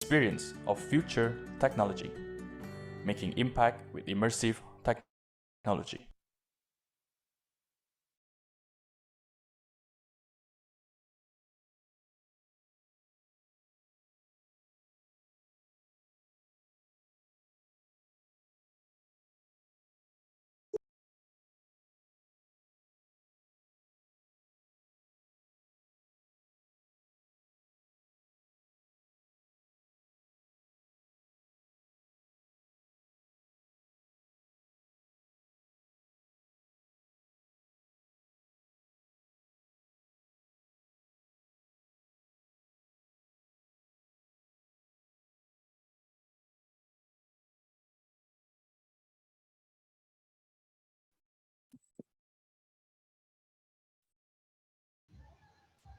experience of future technology, making impact with immersive technology.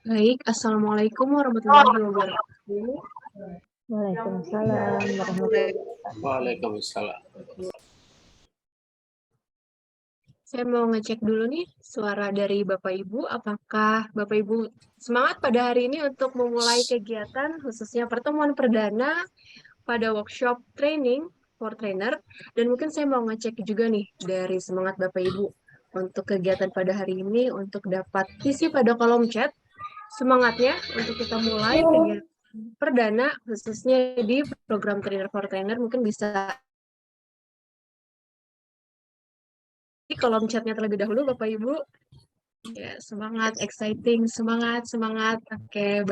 Baik, Assalamualaikum warahmatullahi wabarakatuh. Waalaikumsalam warahmatullahi wabarakatuh. Waalaikumsalam. Saya mau ngecek dulu nih suara dari Bapak Ibu. Apakah Bapak Ibu semangat pada hari ini untuk memulai kegiatan khususnya pertemuan perdana pada workshop training for trainer. Dan mungkin saya mau ngecek juga nih dari semangat Bapak Ibu untuk kegiatan pada hari ini untuk dapat isi pada kolom chat semangatnya untuk kita mulai kegiatan perdana khususnya di program trainer for trainer. Mungkin bisa di kolom chatnya terlebih dahulu Bapak Ibu. Ya, semangat, exciting, semangat. Oke,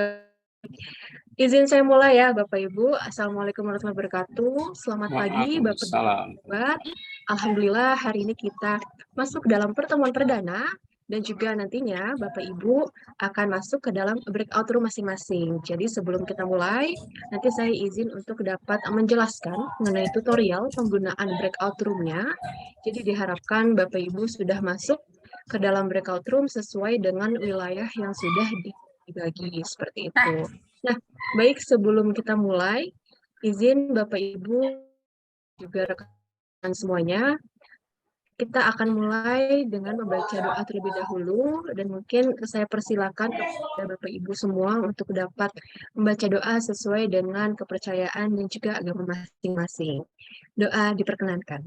izin saya mulai ya Bapak Ibu. Assalamualaikum warahmatullahi wabarakatuh. Selamat pagi Bapak Ibu. Alhamdulillah hari ini kita masuk dalam pertemuan perdana dan juga nantinya Bapak Ibu akan masuk ke dalam breakout room masing-masing. Jadi sebelum kita mulai, nanti saya izin untuk dapat menjelaskan mengenai tutorial penggunaan breakout room-nya. Jadi diharapkan Bapak Ibu sudah masuk ke dalam breakout room sesuai dengan wilayah yang sudah dibagi seperti itu. Nah, baik sebelum kita mulai, izin Bapak Ibu juga rekan semuanya, kita akan mulai dengan membaca doa terlebih dahulu dan mungkin saya persilakan kepada Bapak Ibu semua untuk dapat membaca doa sesuai dengan kepercayaan dan juga agama masing-masing. Doa diperkenankan.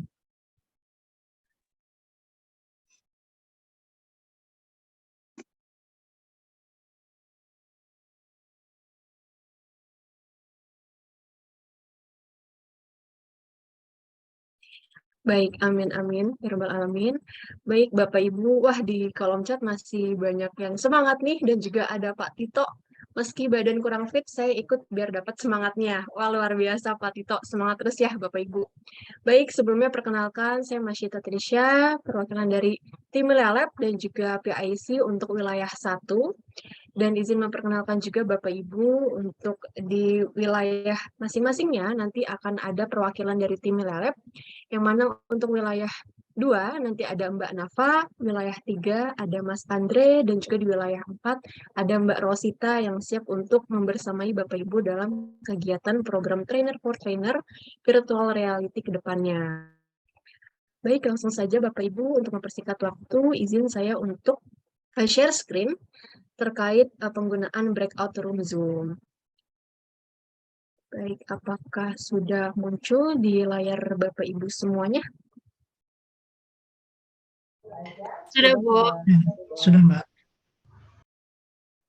Baik, amin, amin, ya rabbal alamin. Baik, Bapak Ibu, wah di kolom chat masih banyak yang semangat nih, dan juga ada Pak Tito. Meski badan kurang fit, saya ikut biar dapat semangatnya. Wah, luar biasa Pak Tito, semangat terus ya Bapak Ibu. Baik, sebelumnya perkenalkan, saya Masyita Trisha, perwakilan dari tim Lab dan juga PIC untuk wilayah 1. Dan izin memperkenalkan juga Bapak Ibu untuk di wilayah masing-masingnya nanti akan ada perwakilan dari tim Lab, yang mana untuk wilayah 2 nanti ada Mbak Nafa, wilayah 3 ada Mas Andre, dan juga di wilayah 4 ada Mbak Rosita yang siap untuk membersamai Bapak Ibu dalam kegiatan program Trainer for Trainer Virtual Reality ke depannya. Baik, langsung saja Bapak Ibu untuk mempersingkat waktu, izin saya untuk share screen terkait penggunaan breakout room Zoom. Baik, apakah sudah muncul di layar Bapak Ibu semuanya? Sudah, Bu. Sudah, Mbak.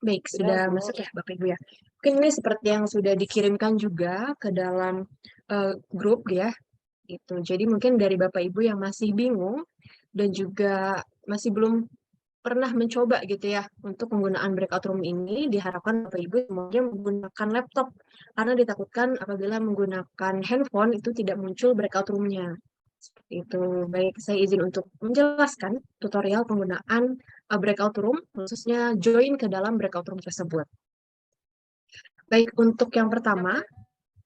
Baik, sudah masuk ya Bapak Ibu ya. Mungkin ini seperti yang sudah dikirimkan juga ke dalam grup ya. Itu. Jadi mungkin dari Bapak Ibu yang masih bingung dan juga masih belum pernah mencoba gitu ya untuk penggunaan breakout room ini, diharapkan Bapak Ibu semuanya menggunakan laptop karena ditakutkan apabila menggunakan handphone itu tidak muncul breakout room-nya. Seperti itu. Baik, saya izin untuk menjelaskan tutorial penggunaan breakout room, khususnya join ke dalam breakout room tersebut. Baik, untuk yang pertama,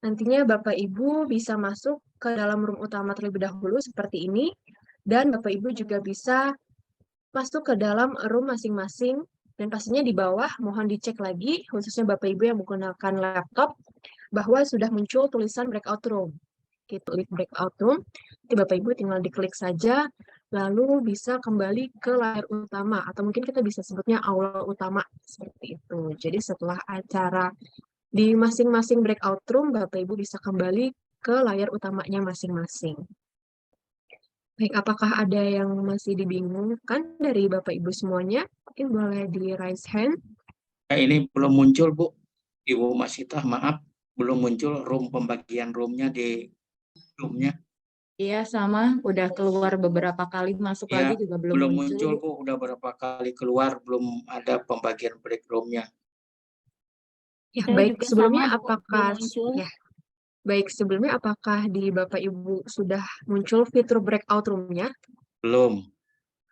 nantinya Bapak Ibu bisa masuk ke dalam room utama terlebih dahulu seperti ini, dan Bapak Ibu juga bisa masuk ke dalam room masing-masing, dan pastinya di bawah mohon dicek lagi, khususnya Bapak Ibu yang menggunakan laptop, bahwa sudah muncul tulisan breakout room. Gitu, klik breakout room, nanti Bapak Ibu tinggal diklik saja, lalu bisa kembali ke layar utama, atau mungkin kita bisa sebutnya aula utama, seperti itu. Jadi setelah acara Di masing-masing breakout room, Bapak Ibu bisa kembali ke layar utamanya masing-masing. Baik, apakah ada yang masih dibingungkan dari Bapak Ibu semuanya? Mungkin boleh di raise hand. Ini belum muncul, Bu. Ibu Masita, maaf. Belum muncul pembagian roomnya di roomnya. Iya, sama. Udah keluar beberapa kali, masuk Ya, lagi juga belum belum muncul. muncul, Bu. Udah berapa kali keluar, belum ada pembagian break roomnya. Ya, Saya baik. juga Sebelumnya sama, Bu, apakah belum muncul. ya, baik sebelumnya apakah di Bapak Ibu sudah muncul fitur breakout room-nya? Belum.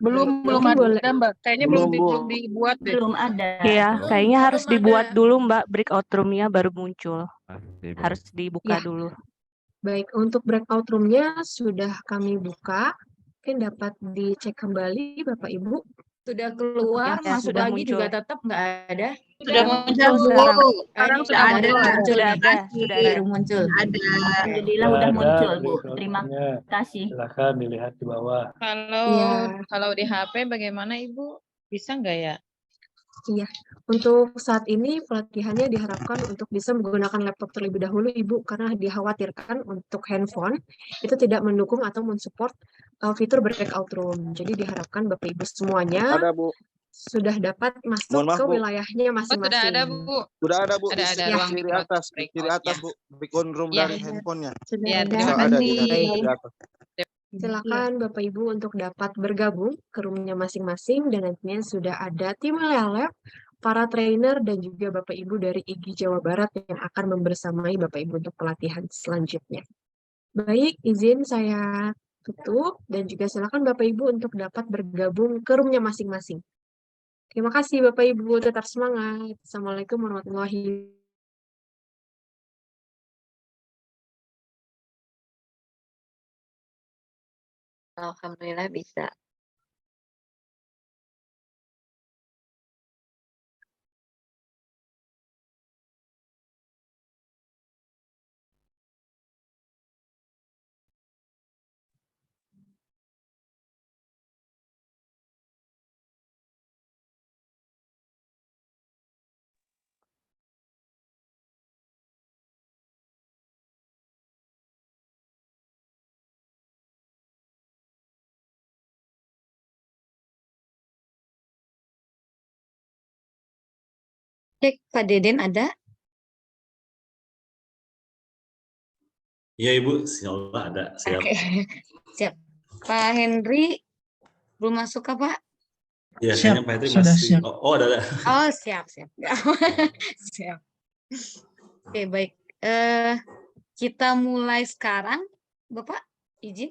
Belum Mungkin boleh. ada, Mbak. Kayaknya Belum, Bu. belum dibuat deh. Belum ada. Iya, kayaknya harus Belum dibuat ada. dulu Mbak, breakout room-nya baru muncul. Harus dibuka Ya. dulu. Baik, untuk breakout room-nya sudah kami buka. Mungkin dapat dicek kembali Bapak Ibu. Sudah keluar, Ya, masuk sudah lagi muncul. juga tetap nggak ada. Sudah muncul sekarang. Sekarang Ini sudah ada, muncul. muncul Sudah nih. ada, sudah ada. Baru muncul. Alhamdulillah udah muncul, Bu. Terima kasih. Silakan dilihat di bawah. Kalau di HP bagaimana Ibu? Bisa nggak ya? Iya, untuk saat ini pelatihannya diharapkan untuk bisa menggunakan laptop terlebih dahulu, Ibu, karena dikhawatirkan untuk handphone itu tidak mendukung atau mensupport fitur breakout room. Jadi diharapkan Bapak Ibu semuanya Ada, Bu. sudah dapat masuk Mohon maaf, ke Bu. wilayahnya Oh, masing-masing. sudah ada, Bu. Sudah ada, Bu. Ada Di ruang kiri breakout, atas, di kiri atas, ya. Bu. Breakout room Ya. dari handphonenya. Sudah Ya, ada. terima Ada kasih. di atas. Silakan Bapak Ibu untuk dapat bergabung ke roomnya masing-masing dan nantinya sudah ada tim Lab, para trainer dan juga Bapak Ibu dari IGI Jawa Barat yang akan membersamai Bapak Ibu untuk pelatihan selanjutnya. Baik, izin saya tutup dan juga silakan Bapak Ibu untuk dapat bergabung ke roomnya masing-masing. Terima kasih Bapak Ibu, tetap semangat. Assalamualaikum warahmatullahi Alhamdulillah bisa. Cek, Pak Deden ada? Iya Ibu, insya Allah ada. Siap. Oke, siap. Pak Henry belum masuk kah, Pak? Iya, Siap, kayaknya Pak Hendri sudah masih. siap. Oh, ada. Oh, siap, siap. Siap. Oke, baik. Kita mulai sekarang, Bapak, izin.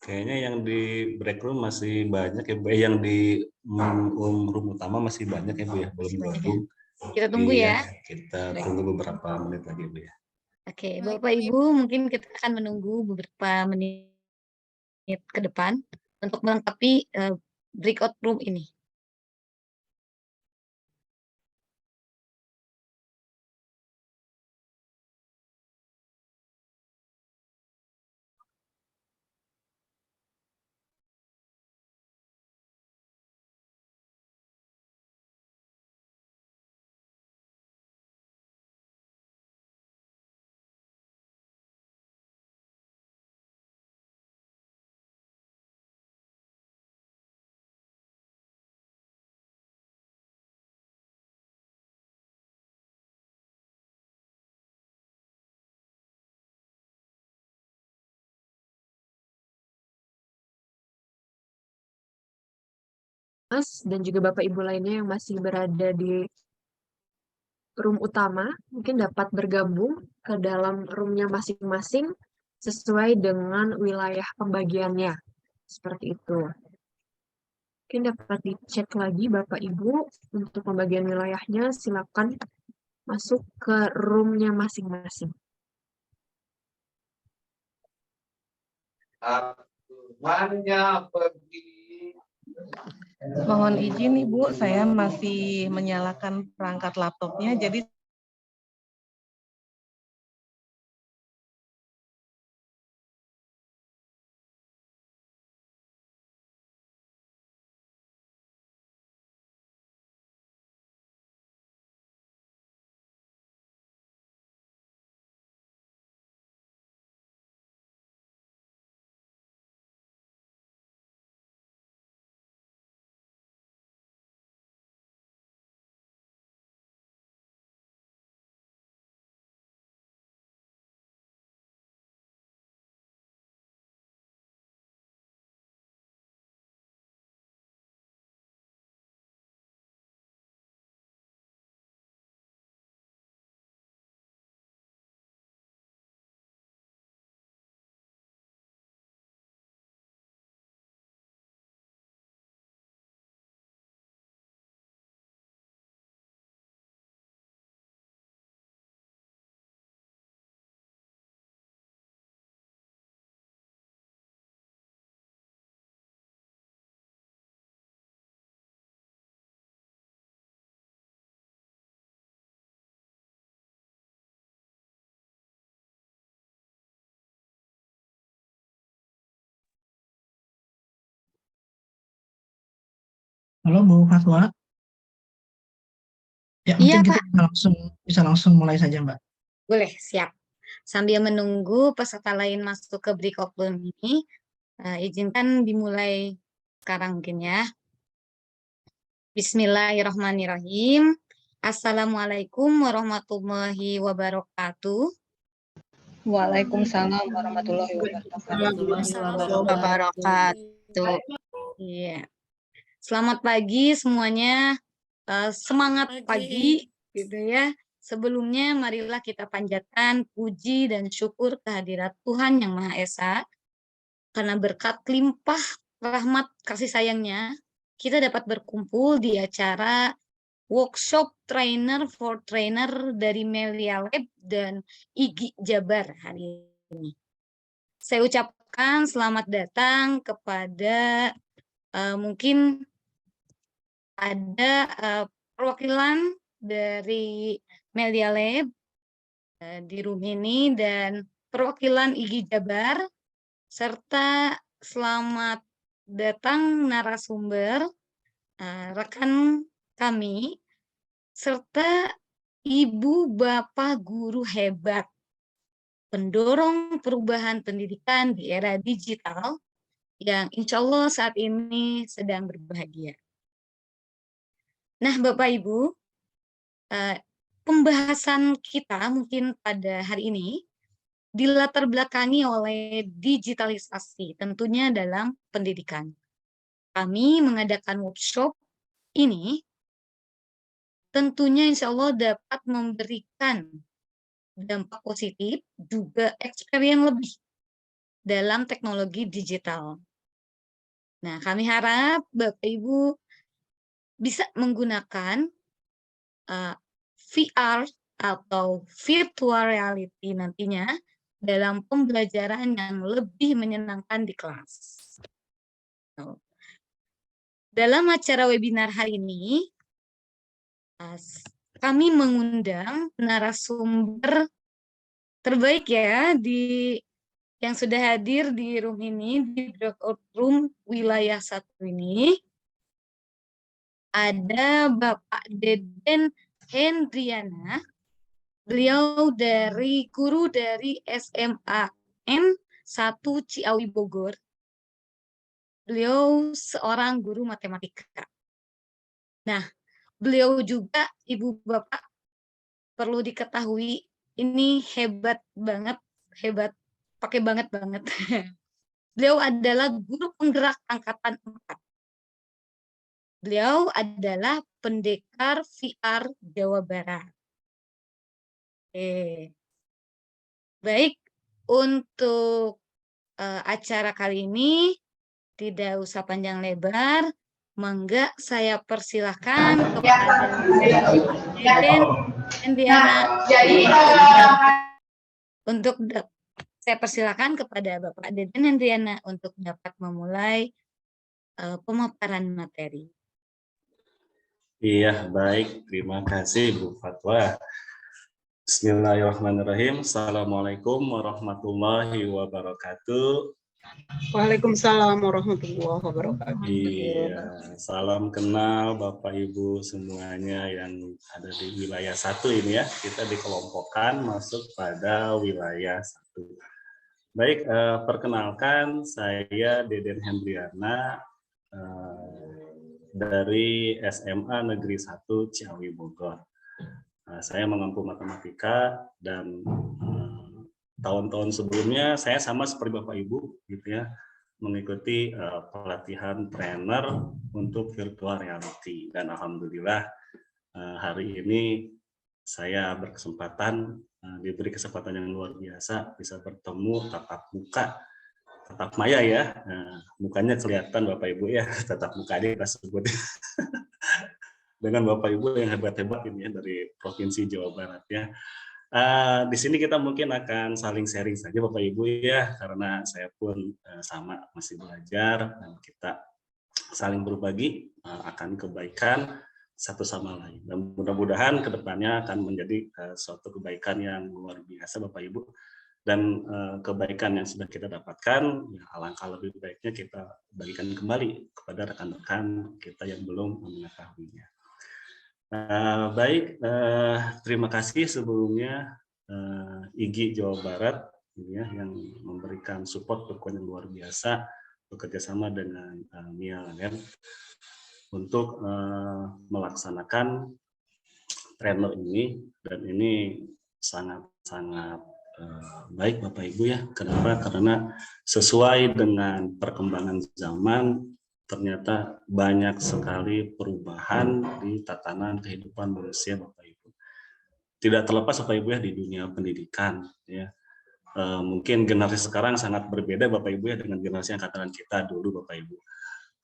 Kayaknya yang di break room masih banyak ya Bu. Yang di room utama masih banyak ya Bu ya, belum Masih banyak ya. gabung. Kita tunggu Iya, ya. kita Baik. tunggu beberapa menit lagi Bu ya. Oke, Bapak Ibu, mungkin kita akan menunggu beberapa menit ke depan untuk melengkapi breakout room ini. Mas dan juga Bapak Ibu lainnya yang masih berada di room utama, mungkin dapat bergabung ke dalam roomnya masing-masing sesuai dengan wilayah pembagiannya. Seperti itu. Mungkin dapat dicek lagi Bapak Ibu untuk pembagian wilayahnya, silakan masuk ke roomnya masing-masing. Mohon izin Ibu, saya masih menyalakan perangkat laptopnya, jadi Halo Bu Fatwa. Ya, Iya, mungkin kita Pak. bisa langsung mulai saja, Mbak. Boleh, siap. Sambil menunggu peserta lain masuk ke breakout room ini, izinkan dimulai sekarang mungkin ya. Bismillahirrahmanirrahim. Assalamualaikum warahmatullahi wabarakatuh. Waalaikumsalam warahmatullahi Wabarakatuh. Iya. Selamat pagi semuanya. Semangat pagi gitu ya. Sebelumnya marilah kita panjatkan puji dan syukur kehadirat Tuhan Yang Maha Esa. Karena berkat limpah rahmat kasih sayangnya, kita dapat berkumpul di acara workshop trainer for trainer dari Melia Lab dan IGI Jabar hari ini. Saya ucapkan selamat datang kepada mungkin ada perwakilan dari Melia Lab di room ini dan perwakilan IGI Jabar, serta selamat datang narasumber, rekan kami, serta ibu bapak guru hebat, pendorong perubahan pendidikan di era digital yang insya Allah saat ini sedang berbahagia. Nah, Bapak Ibu, pembahasan kita mungkin pada hari ini dilatar belakangi oleh digitalisasi, tentunya dalam pendidikan. Kami mengadakan workshop ini tentunya insya Allah dapat memberikan dampak positif, juga experience lebih dalam teknologi digital. Nah, kami harap Bapak Ibu bisa menggunakan VR atau virtual reality nantinya dalam pembelajaran yang lebih menyenangkan di kelas. Dalam acara webinar hari ini, kami mengundang narasumber terbaik ya yang sudah hadir di room ini, di breakout room wilayah 1 ini. Ada Bapak Deden Hendriana, beliau guru dari SMA N1 Ciawi Bogor. Beliau seorang guru matematika. Nah, beliau juga Ibu Bapak perlu diketahui ini hebat banget, pakai banget. Beliau adalah guru penggerak angkatan 4. Beliau adalah pendekar VR Jawa Barat. Baik, untuk acara kali ini tidak usah panjang lebar, mangga saya persilahkan kepada Deden Hendriana untuk saya persilahkan kepada Bapak Deden Hendriana untuk dapat memulai pemaparan materi. Iya, baik. Terima kasih Bu Fatwa. Bismillahirrahmanirrahim. Assalamualaikum warahmatullahi wabarakatuh. Waalaikumsalam warahmatullahi wabarakatuh. Iya, salam kenal Bapak Ibu semuanya yang ada di wilayah 1 ini ya. Kita dikelompokkan masuk pada wilayah 1. Baik, perkenalkan saya Deden Hendriana dari SMA Negeri 1 Ciawi Bogor. Saya mengampu matematika dan tahun-tahun sebelumnya saya sama seperti Bapak Ibu gitu ya, mengikuti pelatihan trainer untuk virtual reality, dan alhamdulillah hari ini saya berkesempatan diberi kesempatan yang luar biasa bisa bertemu tatap maya ya, mukanya kelihatan Bapak Ibu ya, tatap muka aja kita sebut dengan Bapak Ibu yang hebat-hebat ini ya dari Provinsi Jawa Barat ya. Di sini kita mungkin akan saling sharing saja Bapak Ibu ya, karena saya pun sama masih belajar dan kita saling berbagi akan kebaikan satu sama lain. Dan mudah-mudahan kedepannya akan menjadi suatu kebaikan yang luar biasa Bapak Ibu. dan kebaikan yang sudah kita dapatkan, ya alangkah lebih baiknya kita bagikan kembali kepada rekan-rekan kita yang belum mengetahuinya. Baik, terima kasih sebelumnya IGI Jawa Barat ya, yang memberikan support dukungan yang luar biasa bekerja sama dengan MIA Lab untuk melaksanakan trainer ini, dan ini sangat-sangat baik Bapak Ibu ya. Kenapa? Karena sesuai dengan perkembangan zaman, ternyata banyak sekali perubahan di tatanan kehidupan manusia Bapak Ibu. Tidak terlepas Bapak Ibu ya di dunia pendidikan ya. Mungkin generasi sekarang sangat berbeda Bapak Ibu ya dengan generasi angkatan kita dulu Bapak Ibu.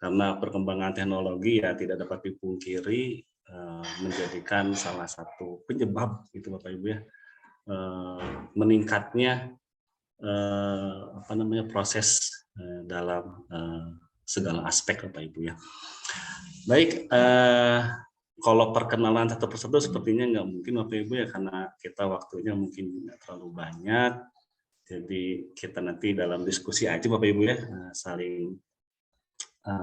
Karena perkembangan teknologi ya tidak dapat dipungkiri menjadikan salah satu penyebab itu Bapak Ibu ya, meningkatnya proses dalam segala aspek Bapak Ibu ya. Baik, kalau perkenalan satu persatu sepertinya nggak mungkin Bapak Ibu ya, karena kita waktunya mungkin nggak terlalu banyak. Jadi kita nanti dalam diskusi aja Bapak Ibu ya, saling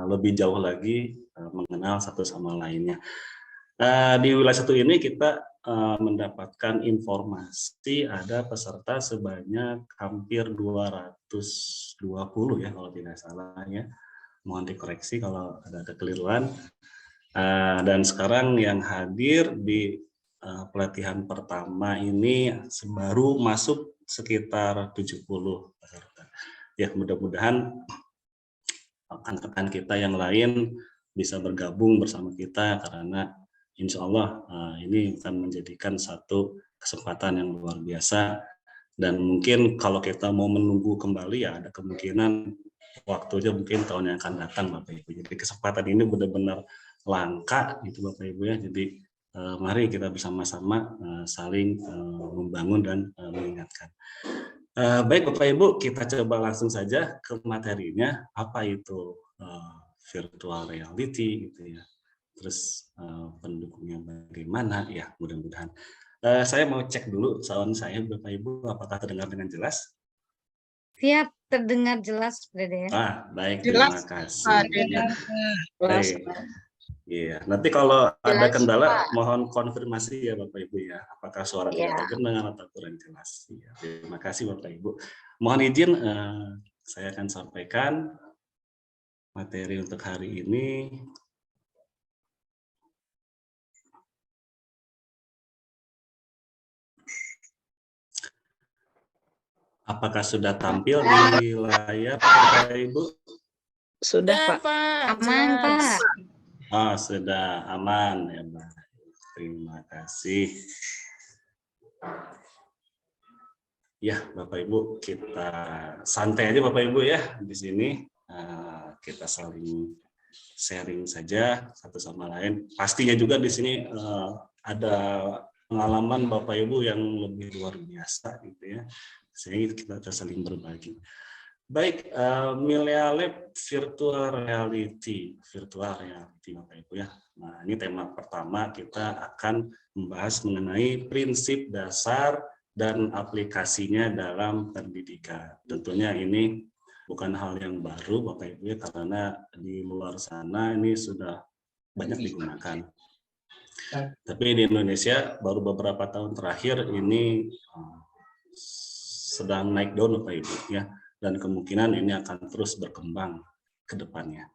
lebih jauh lagi mengenal satu sama lainnya. Di wilayah satu ini kita mendapatkan informasi ada peserta sebanyak hampir 220 ya kalau tidak salah ya. Mohon dikoreksi kalau ada kekeliruan. Dan sekarang yang hadir di pelatihan pertama ini baru masuk sekitar 70 peserta. Ya mudah-mudahan rekan-rekan kita yang lain bisa bergabung bersama kita, karena insya Allah ini akan menjadikan satu kesempatan yang luar biasa. Dan mungkin kalau kita mau menunggu kembali ya ada kemungkinan waktunya mungkin tahun yang akan datang Bapak Ibu. Jadi kesempatan ini benar-benar langka gitu Bapak Ibu ya. Jadi mari kita bersama-sama saling membangun dan mengingatkan. Baik Bapak Ibu, kita coba langsung saja ke materinya. Apa itu virtual reality gitu ya. Terus pendukungnya bagaimana ya, mudah-mudahan. Saya mau cek dulu sound saya Bapak Ibu, apakah terdengar dengan jelas? Siap, terdengar jelas, Dede. Baik, terima kasih. Baik. Iya, nanti kalau ada Jelas, kendala Pak. mohon konfirmasi ya Bapak Ibu ya, apakah suara Iya. kita terdengar atau kurang jelas. Ya, terima kasih Bapak Ibu. Mohon izin saya akan sampaikan materi untuk hari ini. Apakah sudah tampil di layar Bapak Ibu? Sudah, Pak. Aman, Pak. Sudah aman ya, Mbak. Terima kasih. Ya, Bapak Ibu, kita santai aja Bapak Ibu ya di sini. Kita saling sharing saja satu sama lain. Pastinya juga di sini ada pengalaman Bapak Ibu yang lebih luar biasa gitu ya. Sehingga kita saling berbagi. Baik, MIA Lab virtual reality Bapak Ibu ya. Nah, ini tema pertama, kita akan membahas mengenai prinsip dasar dan aplikasinya dalam pendidikan. Tentunya ini bukan hal yang baru Bapak Ibu ya, karena di luar sana ini sudah banyak digunakan. Tapi di Indonesia baru beberapa tahun terakhir ini sedang naik daun Bapak Ibu ya. Dan kemungkinan ini akan terus berkembang ke depannya.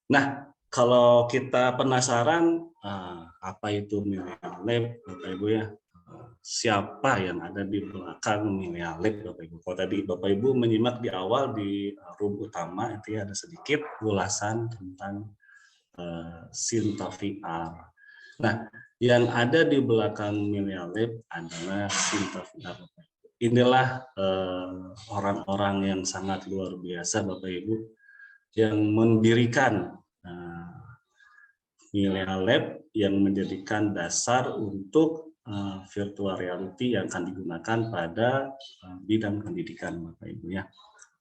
Nah, kalau kita penasaran apa itu MIA Lab, Bapak Ibu ya, siapa yang ada di belakang MIA Lab, Bapak Ibu? Kalau tadi Bapak Ibu menyimak di awal di room utama itu ya, ada sedikit ulasan tentang Sinta VR. Nah, yang ada di belakang MIA Lab adalah Sinta VR, Bapak Ibu. Inilah orang-orang yang sangat luar biasa Bapak Ibu yang mendirikan MIA Lab yang menjadikan dasar untuk virtual reality yang akan digunakan pada bidang pendidikan Bapak Ibu ya.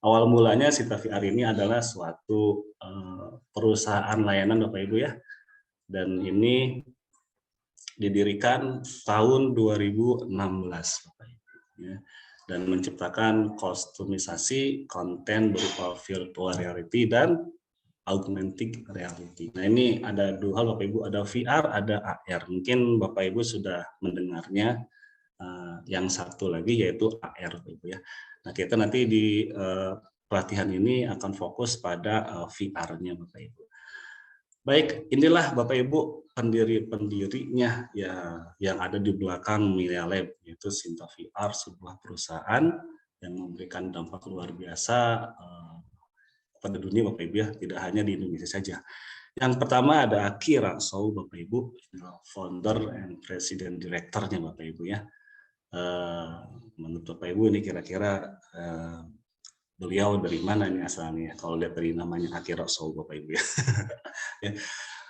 Awal mulanya Sinta VR ini adalah suatu perusahaan layanan Bapak Ibu ya. Dan ini didirikan tahun 2016 Bapak Ibu. Ya. dan menciptakan kostumisasi konten berupa virtual reality dan augmented reality. Nah, ini ada dua hal Bapak Ibu, ada VR, ada AR. Mungkin Bapak Ibu sudah mendengarnya. Yang satu lagi yaitu AR Bapak Ibu ya. Nah, kita nanti di pelatihan ini akan fokus pada VR-nya Bapak Ibu. Baik, inilah Bapak Ibu pendiri-pendirinya ya yang ada di belakang Millia Lab, yaitu Sinta VR, sebuah perusahaan yang memberikan dampak luar biasa pada dunia Bapak Ibu ya, tidak hanya di Indonesia saja. Yang pertama ada Akira Sow Bapak Ibu, founder and president director-nya Bapak Ibu ya. Menurut Bapak Ibu ini kira-kira beliau dari mana nih asalnya? Kalau lihat dari namanya Akira Sow Bapak Ibu ya.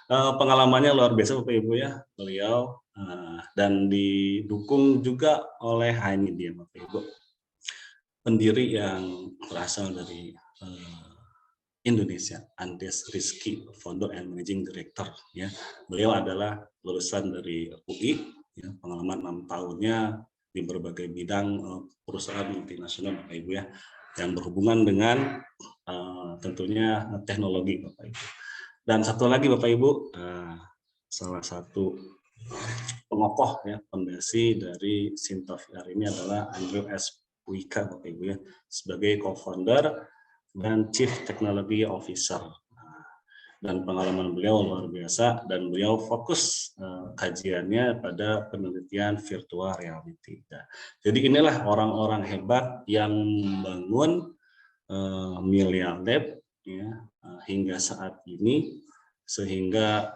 Pengalamannya luar biasa Bapak Ibu ya, beliau dan didukung juga oleh ini dia Bapak Ibu, pendiri yang berasal dari Indonesia, Andes Rizky, founder and managing director ya. Beliau adalah lulusan dari UI ya, pengalaman 6 tahunnya di berbagai bidang perusahaan multinasional Bapak Ibu ya, yang berhubungan dengan tentunya teknologi Bapak Ibu. Dan satu lagi Bapak Ibu, salah satu pengokoh ya, fondasi dari Sinta VR ini adalah Andrew S. Puika Bapak Ibu ya, sebagai co-founder dan Chief Technology Officer. Dan pengalaman beliau luar biasa, dan beliau fokus kajiannya pada penelitian virtual reality. Jadi inilah orang-orang hebat yang membangun Millia Lab ya, hingga saat ini, sehingga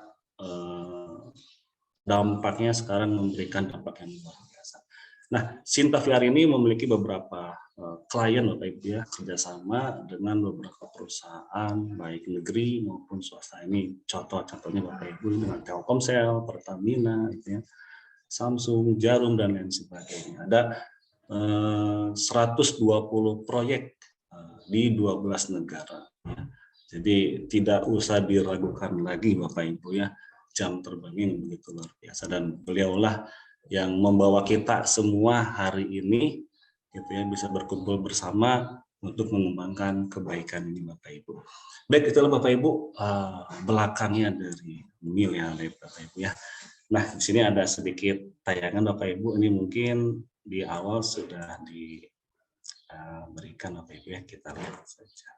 dampaknya sekarang memberikan dampak yang luar biasa. Nah, Sinta VR ini memiliki beberapa klien Bapak Ibu ya, kerjasama dengan beberapa perusahaan baik negeri maupun swasta. Ini contohnya Bapak Ibu dengan Telkomsel, Pertamina, gitu ya, Samsung, Jarum dan lain sebagainya. Ada 120 proyek di 12 negara. Ya. Jadi tidak usah diragukan lagi Bapak Ibu ya, jam terbangnya begitu luar biasa, dan beliaulah yang membawa kita semua hari ini gitu ya, bisa berkumpul bersama untuk mengembangkan kebaikan ini Bapak Ibu. Baik, itulah Bapak Ibu belakangnya dari Millia Lab Bapak Ibu ya. Nah, di sini ada sedikit tayangan Bapak Ibu, ini mungkin di awal sudah diberikan Bapak Ibu ya, kita lihat saja.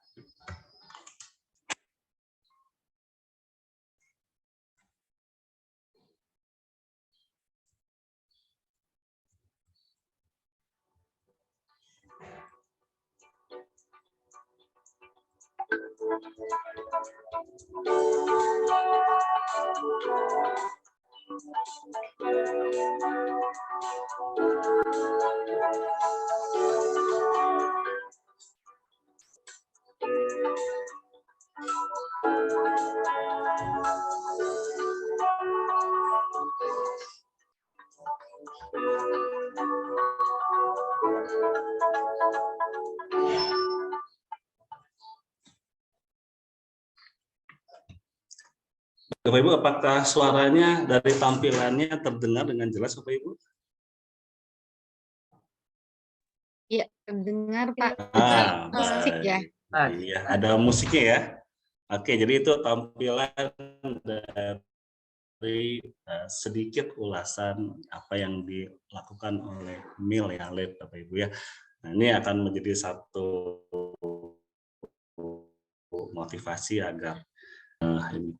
Bapak Ibu, apakah suaranya dari tampilannya terdengar dengan jelas Bapak Ibu? Iya, terdengar Pak. Musik ya? Iya, ada musiknya ya. Oke, jadi itu tampilan dari sedikit ulasan apa yang dilakukan oleh Millia Lab Bapak Ibu ya. Nah, ini akan menjadi satu motivasi agar ini.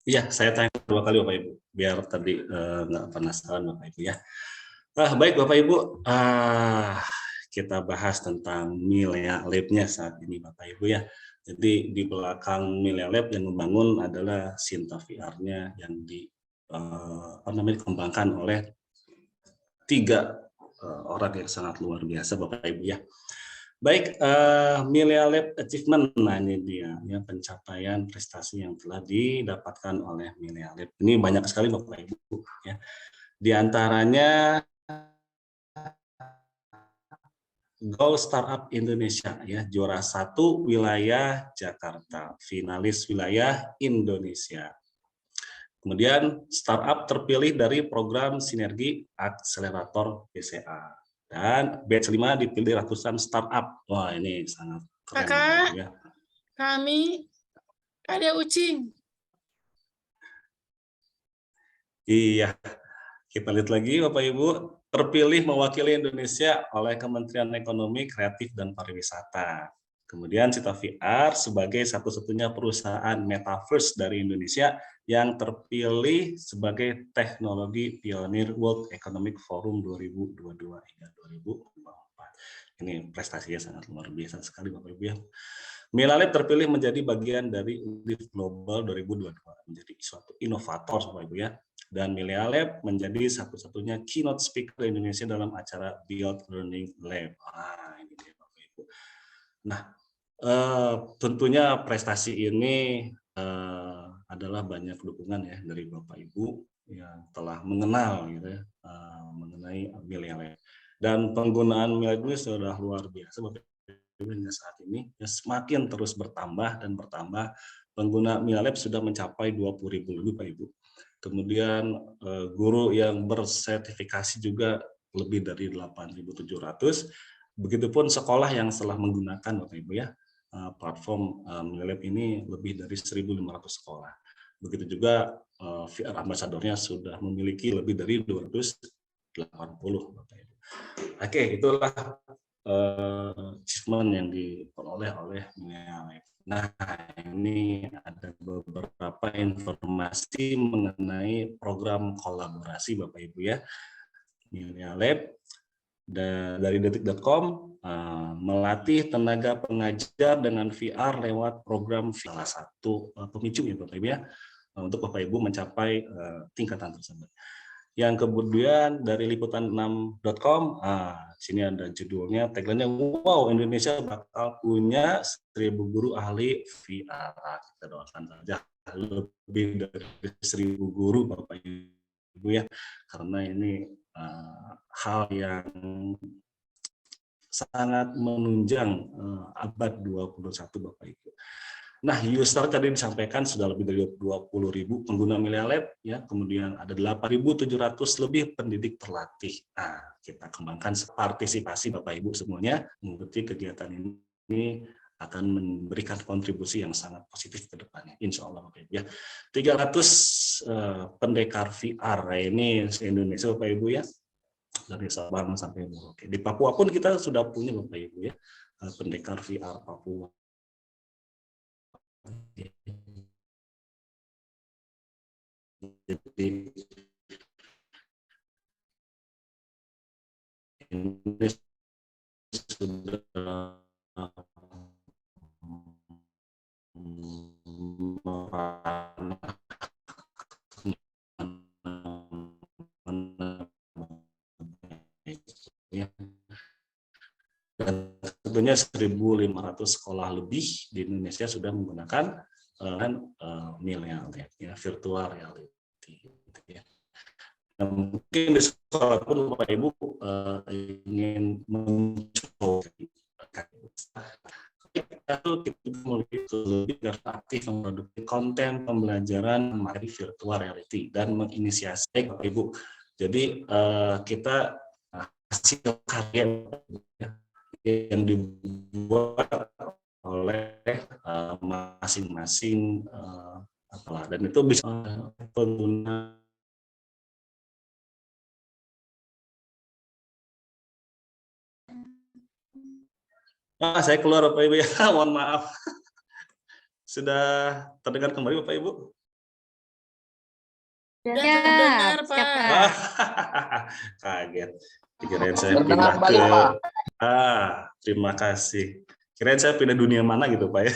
Iya, saya tanya 2 kali Bapak Ibu, biar tadi nggak penasaran Bapak Ibu ya. Baik Bapak Ibu, kita bahas tentang Milea Lab-nya saat ini Bapak Ibu ya. Jadi di belakang Milea Lab yang membangun adalah Sinta VR-nya yang dikembangkan oleh 3 orang yang sangat luar biasa Bapak Ibu ya. Baik, Milea Lab Achievement, nah ini dia ya pencapaian prestasi yang telah didapatkan oleh Milea Lab. Ini banyak sekali Bapak Ibu ya. Di antaranya Goal Startup Indonesia ya, juara 1 wilayah Jakarta, finalis wilayah Indonesia. Kemudian startup terpilih dari program Sinergi Akselerator BCA. Dan batch 5 dipilih ratusan startup. Wah, ini sangat keren. Kakak, ya. kami ada Ucing. Iya, kita lihat lagi Bapak Ibu. Terpilih mewakili Indonesia oleh Kementerian Ekonomi, Kreatif, dan Pariwisata. Kemudian Sinta VR sebagai satu-satunya perusahaan metaverse dari Indonesia yang terpilih sebagai teknologi pionir World Economic Forum 2022 hingga 2024. Ini prestasinya sangat luar biasa sekali Bapak Ibu ya. Milea Lab terpilih menjadi bagian dari Live Global 2022, menjadi suatu inovator Bapak Ibu ya. Dan Milea Lab menjadi satu-satunya keynote speaker Indonesia dalam acara Build Learning Lab. Nah, ini dia Bapak Ibu. Nah, tentunya prestasi ini adalah banyak dukungan ya dari Bapak Ibu yang telah mengenal gitu ya, mengenai Milea Lab. Dan penggunaan Milea Lab ini sudah luar biasa Bapak Ibu hingga saat ini ya, semakin terus bertambah dan bertambah. Pengguna Milea Lab sudah mencapai 20.000 lebih Pak Ibu. Kemudian guru yang bersertifikasi juga lebih dari 8.700. Begitupun sekolah yang telah menggunakan Bapak Ibu ya platform Milea Lab ini lebih dari 1.500 sekolah. Begitu juga VR Ambassador-nya sudah memiliki lebih dari 280 Bapak Ibu. Oke, itulah achievement yang diperoleh oleh Milea Lab. Nah, ini ada beberapa informasi mengenai program kolaborasi Bapak Ibu ya. Milea Lab dari detik.com melatih tenaga pengajar dengan VR lewat program salah satu pemicu ya Bapak Ibu ya, untuk Bapak Ibu mencapai tingkatan tersebut. Yang kemudian dari liputan6.com, sini ada judulnya, tagline-nya, wow Indonesia bakal punya 1.000 guru ahli VR. Kita doakan saja lebih dari 1.000 guru Bapak Ibu ya, karena ini hal yang sangat menunjang abad 21 Bapak Ibu. Nah, user tadi disampaikan sudah lebih dari 20.000 pengguna Milea Lab ya, kemudian ada 8.700 lebih pendidik terlatih. Nah, kita kembangkan partisipasi Bapak Ibu semuanya mengikuti kegiatan ini akan memberikan kontribusi yang sangat positif ke depannya, insya Allah Bapak Ibu ya. 300 pendekar VR ini se-Indonesia Bapak Ibu ya, dari Sabang sampai Merauke. Di Papua pun kita sudah punya Bapak Ibu ya, pendekar VR Papua. Jadi ini sudah dan tentunya 1.500 sekolah lebih di Indonesia sudah menggunakan Milea Lab ya, virtual reality gitu ya. Nah, mungkin di sekolah pun Bapak Ibu ingin mencoba kita lebih aktif memproduksi konten pembelajaran materi virtual reality dan menginisiasi Bapak Ibu. Jadi kita hasil karya yang dibuat oleh masing-masing apalah, dan itu bisa pengguna saya keluar Bapak Ibu ya, mohon maaf. Sudah terdengar kembali Bapak Ibu? Ya, terdengar Pak. Kaget. Kirain saya pindah ke terima kasih. Kirain saya pindah dunia mana gitu Pak ya.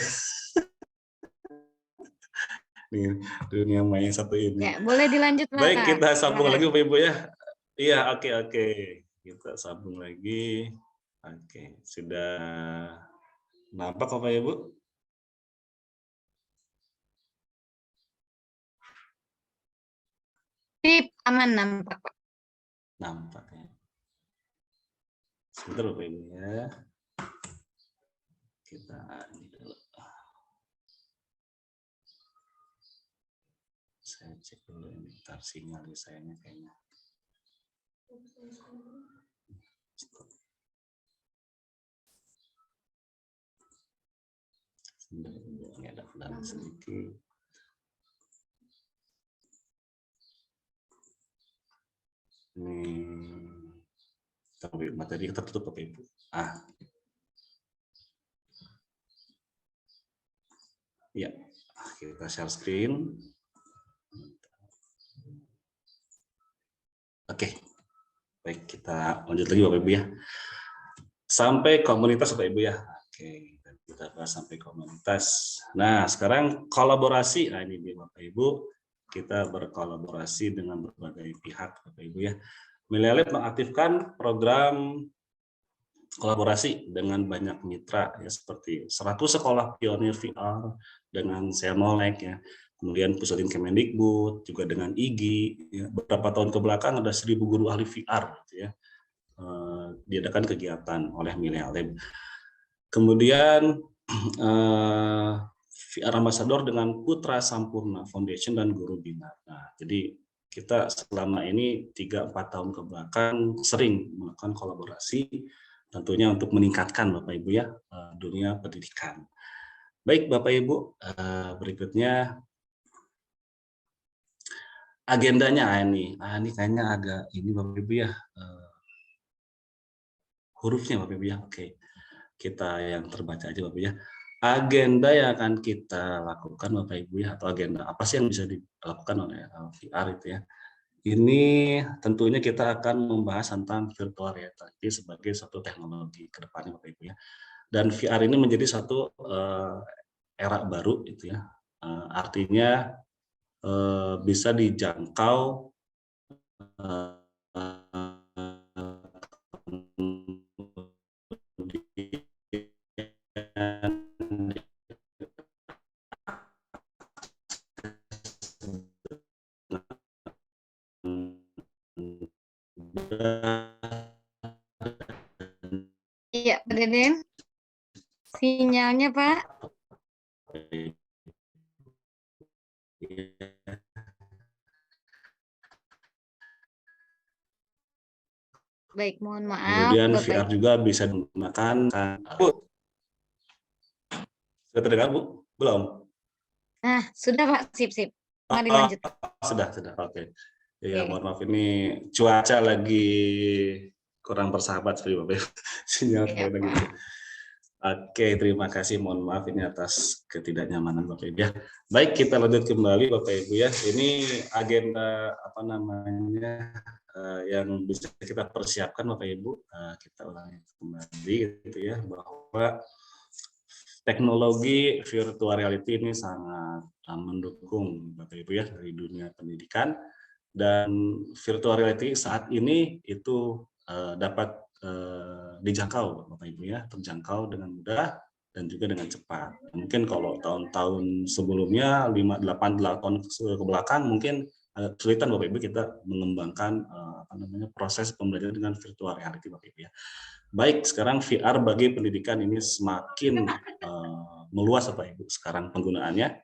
Nih, dunia main satu ini. Ya, boleh dilanjut, Pak. Baik, kita sambung lagi Silakan. Bapak Ibu ya. Iya, oke. Kita sambung lagi. Oke, sudah nampak Bapak Ibu? Sip, aman nampak, Pak. Nampak ya. Sebentar Bapak Ibu ya. Kita ini dulu. Saya cek dulu ini, ntar sinyal di sayanya kayaknya. Ini ada kendala sedikit. Tapi materi kita tutup Bapak Ibu. Ya, kita share screen. Oke, baik kita lanjut lagi Bapak Ibu ya. Sampai komunitas Bapak Ibu ya. Oke, kita bahas sampai komunitas. Nah, sekarang kolaborasi. Nah, ini dia Bapak Ibu, kita berkolaborasi dengan berbagai pihak Bapak Ibu ya. Milea Lab mengaktifkan program kolaborasi dengan banyak mitra ya, seperti 100 sekolah pionir VR dengan Semolek ya. Kemudian Pusdatin Kemendikbud, juga dengan IGI, ya. Beberapa tahun ke belakang ada 1000 guru ahli VR, gitu ya. Diadakan kegiatan oleh Milea Lab. Kemudian VR Ambassador dengan Putra Sampurna Foundation dan Guru Bina. Nah, jadi kita selama ini 3-4 tahun ke belakang sering melakukan kolaborasi, tentunya untuk meningkatkan Bapak Ibu ya dunia pendidikan. Baik Bapak Ibu, berikutnya agendanya ini kayaknya agak ini Bapak Ibu ya, hurufnya Bapak Ibu ya. Oke, kita yang terbaca aja Bapak Ibu ya. Agenda yang akan kita lakukan Bapak Ibu ya, atau agenda apa sih yang bisa dilakukan oleh VR itu ya. Ini tentunya kita akan membahas tentang virtual reality sebagai satu teknologi ke depannya Bapak Ibu ya. Dan VR ini menjadi satu era baru itu ya. Artinya bisa dijangkau Iya, Pak Deden. Sinyalnya, Pak. Baik, mohon maaf. Kemudian Bapak VR juga bisa digunakan. Sudah terdengar Bu? Belum? Nah, sudah Pak, sip. Mari lanjut. Sudah. Oke. Ya, mohon maaf ini cuaca lagi kurang bersahabat seperti Bapak. Sinyal lagi. Oke, terima kasih. Mohon maaf ini atas ketidaknyamanan Bapak Ibu ya. Baik, kita lanjut kembali Bapak Ibu ya. Ini agenda apa namanya yang bisa kita persiapkan Bapak Ibu. Kita ulangi kembali gitu ya, bahwa teknologi virtual reality ini sangat mendukung Bapak Ibu ya dari dunia pendidikan, dan virtual reality saat ini itu dapat dijangkau Bapak Ibu ya, terjangkau dengan mudah dan juga dengan cepat. Mungkin kalau tahun-tahun sebelumnya 5-8 tahun ke belakang mungkin agak kesulitan Bapak Ibu kita mengembangkan proses pembelajaran dengan virtual reality Bapak Ibu ya. Baik, sekarang VR bagi pendidikan ini semakin meluas Bapak Ibu sekarang penggunaannya.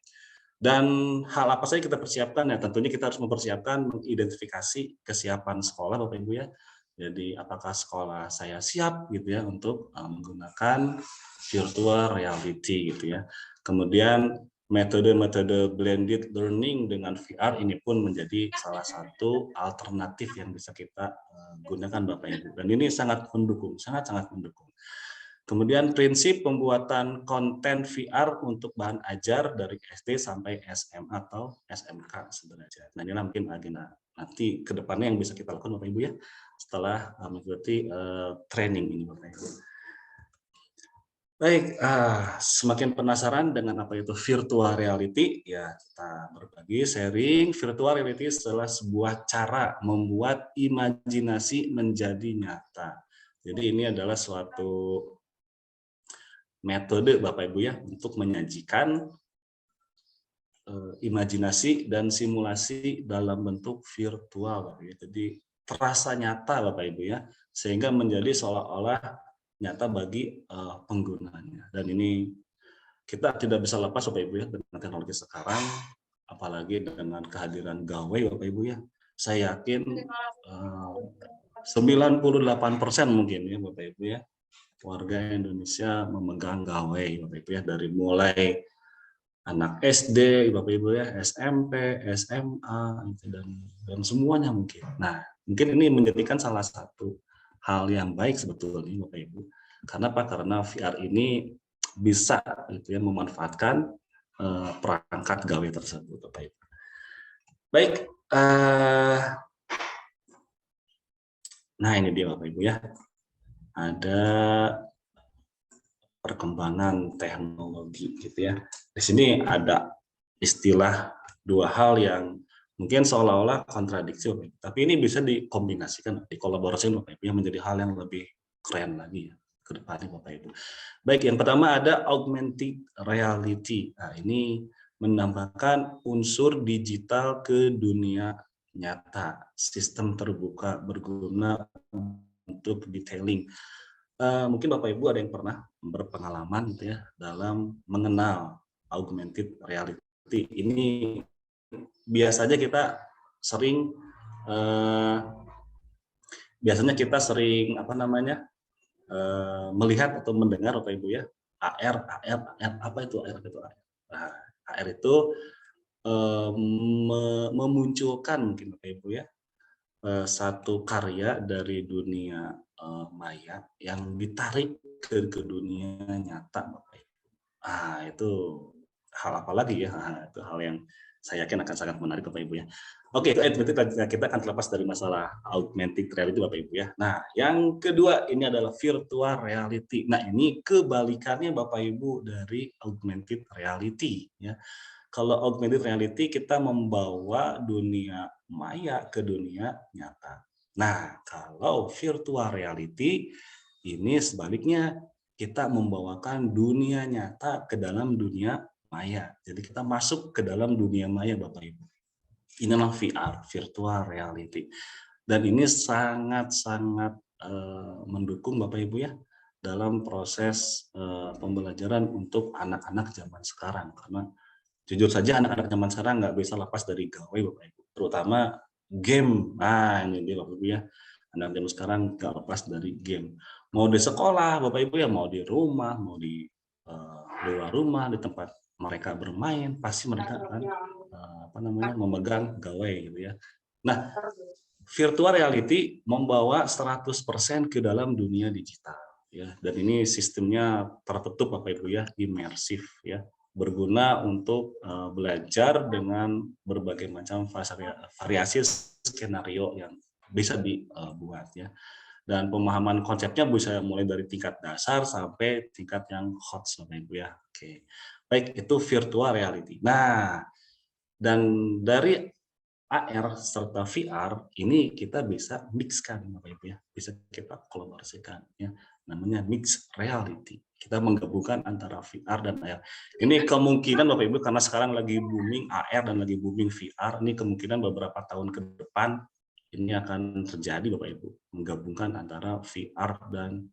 Dan hal apa saja kita persiapkan ya, tentunya kita harus mempersiapkan mengidentifikasi kesiapan sekolah Bapak Ibu ya. Jadi apakah sekolah saya siap gitu ya untuk menggunakan virtual reality gitu ya. Kemudian metode-metode blended learning dengan VR ini pun menjadi salah satu alternatif yang bisa kita gunakan Bapak Ibu. Dan ini sangat mendukung, sangat-sangat mendukung. Kemudian prinsip pembuatan konten VR untuk bahan ajar dari SD sampai SMA atau SMK sebenarnya. Nah, inilah mungkin agenda nanti ke depannya yang bisa kita lakukan Bapak Ibu ya setelah mengikuti training ini Bapak Ibu. Baik, semakin penasaran dengan apa itu virtual reality, ya kita berbagi sharing. Virtual reality adalah sebuah cara membuat imajinasi menjadi nyata. Jadi ini adalah suatu metode Bapak Ibu ya untuk menyajikan imajinasi dan simulasi dalam bentuk virtual Bapak Ibu. Jadi terasa nyata Bapak Ibu ya, sehingga menjadi seolah-olah nyata bagi penggunanya. Dan ini kita tidak bisa lepas Bapak Ibu ya dengan teknologi sekarang, apalagi dengan kehadiran gawai Bapak Ibu ya. Saya yakin 98% mungkin ya Bapak Ibu ya warga Indonesia memegang gawai Bapak Ibu ya, dari mulai anak SD Bapak Ibu ya, SMP, SMA dan semuanya mungkin. Nah, mungkin ini menjadikan salah satu hal yang baik sebetulnya Bapak Ibu. Karena apa? Karena VR ini bisa gitu ya memanfaatkan perangkat gawai tersebut Bapak Ibu. Baik, nah ini dia Bapak Ibu ya. Ada perkembangan teknologi gitu ya. Di sini ada istilah dua hal yang mungkin seolah-olah kontradiksi, tapi ini bisa dikombinasikan, dikolaborasikan Bapak Ibu yang menjadi hal yang lebih keren lagi ya ke depannya Bapak Ibu. Baik, yang pertama ada augmented reality. Nah, ini menambahkan unsur digital ke dunia nyata, sistem terbuka berguna untuk detailing. Mungkin Bapak Ibu ada yang pernah berpengalaman gitu ya dalam mengenal augmented reality. Ini biasanya kita sering melihat atau mendengar Bapak Ibu ya AR apa itu AR itu AR. Nah, AR itu memunculkan mungkin Bapak Ibu ya satu karya dari dunia maya yang ditarik ke dunia nyata Bapak Ibu. Itu hal apa lagi ya? Itu hal yang saya yakin akan sangat menarik Bapak Ibu ya. Oke, itu kita akan terlepas dari masalah augmented reality Bapak Ibu ya. Nah, yang kedua ini adalah virtual reality. Nah, ini kebalikannya Bapak Ibu dari augmented reality ya. Kalau augmented reality kita membawa dunia maya ke dunia nyata. Nah, kalau virtual reality ini sebaliknya kita membawakan dunia nyata ke dalam dunia maya. Jadi kita masuk ke dalam dunia maya Bapak Ibu. Inilah VR, virtual reality. Dan ini sangat-sangat mendukung Bapak Ibu ya dalam proses pembelajaran untuk anak-anak zaman sekarang. Karena jujur saja anak-anak zaman sekarang nggak bisa lepas dari gawai Bapak Ibu. Terutama game. Nah, ini dia Bapak Ibu ya. Anak zaman sekarang nggak lepas dari game. Mau di sekolah Bapak Ibu ya, mau di rumah, mau di luar rumah, di tempat mereka bermain, pasti mereka akan memegang gawai gitu ya. Nah, virtual reality membawa 100% ke dalam dunia digital ya. Dan ini sistemnya tertutup Bapak Ibu ya, imersif ya. Berguna untuk belajar dengan berbagai macam variasi skenario yang bisa dibuat ya. Dan pemahaman konsepnya bisa mulai dari tingkat dasar sampai tingkat yang hot Bapak Ibu ya. Oke. Baik, itu virtual reality. Nah, dan dari AR serta VR ini kita bisa mixkan Bapak Ibu ya. Bisa kita kolaborasikan ya. Namanya mixed reality. Kita menggabungkan antara VR dan AR. Ini kemungkinan Bapak Ibu karena sekarang lagi booming AR dan lagi booming VR, ini kemungkinan beberapa tahun ke depan ini akan terjadi Bapak Ibu, menggabungkan antara VR dan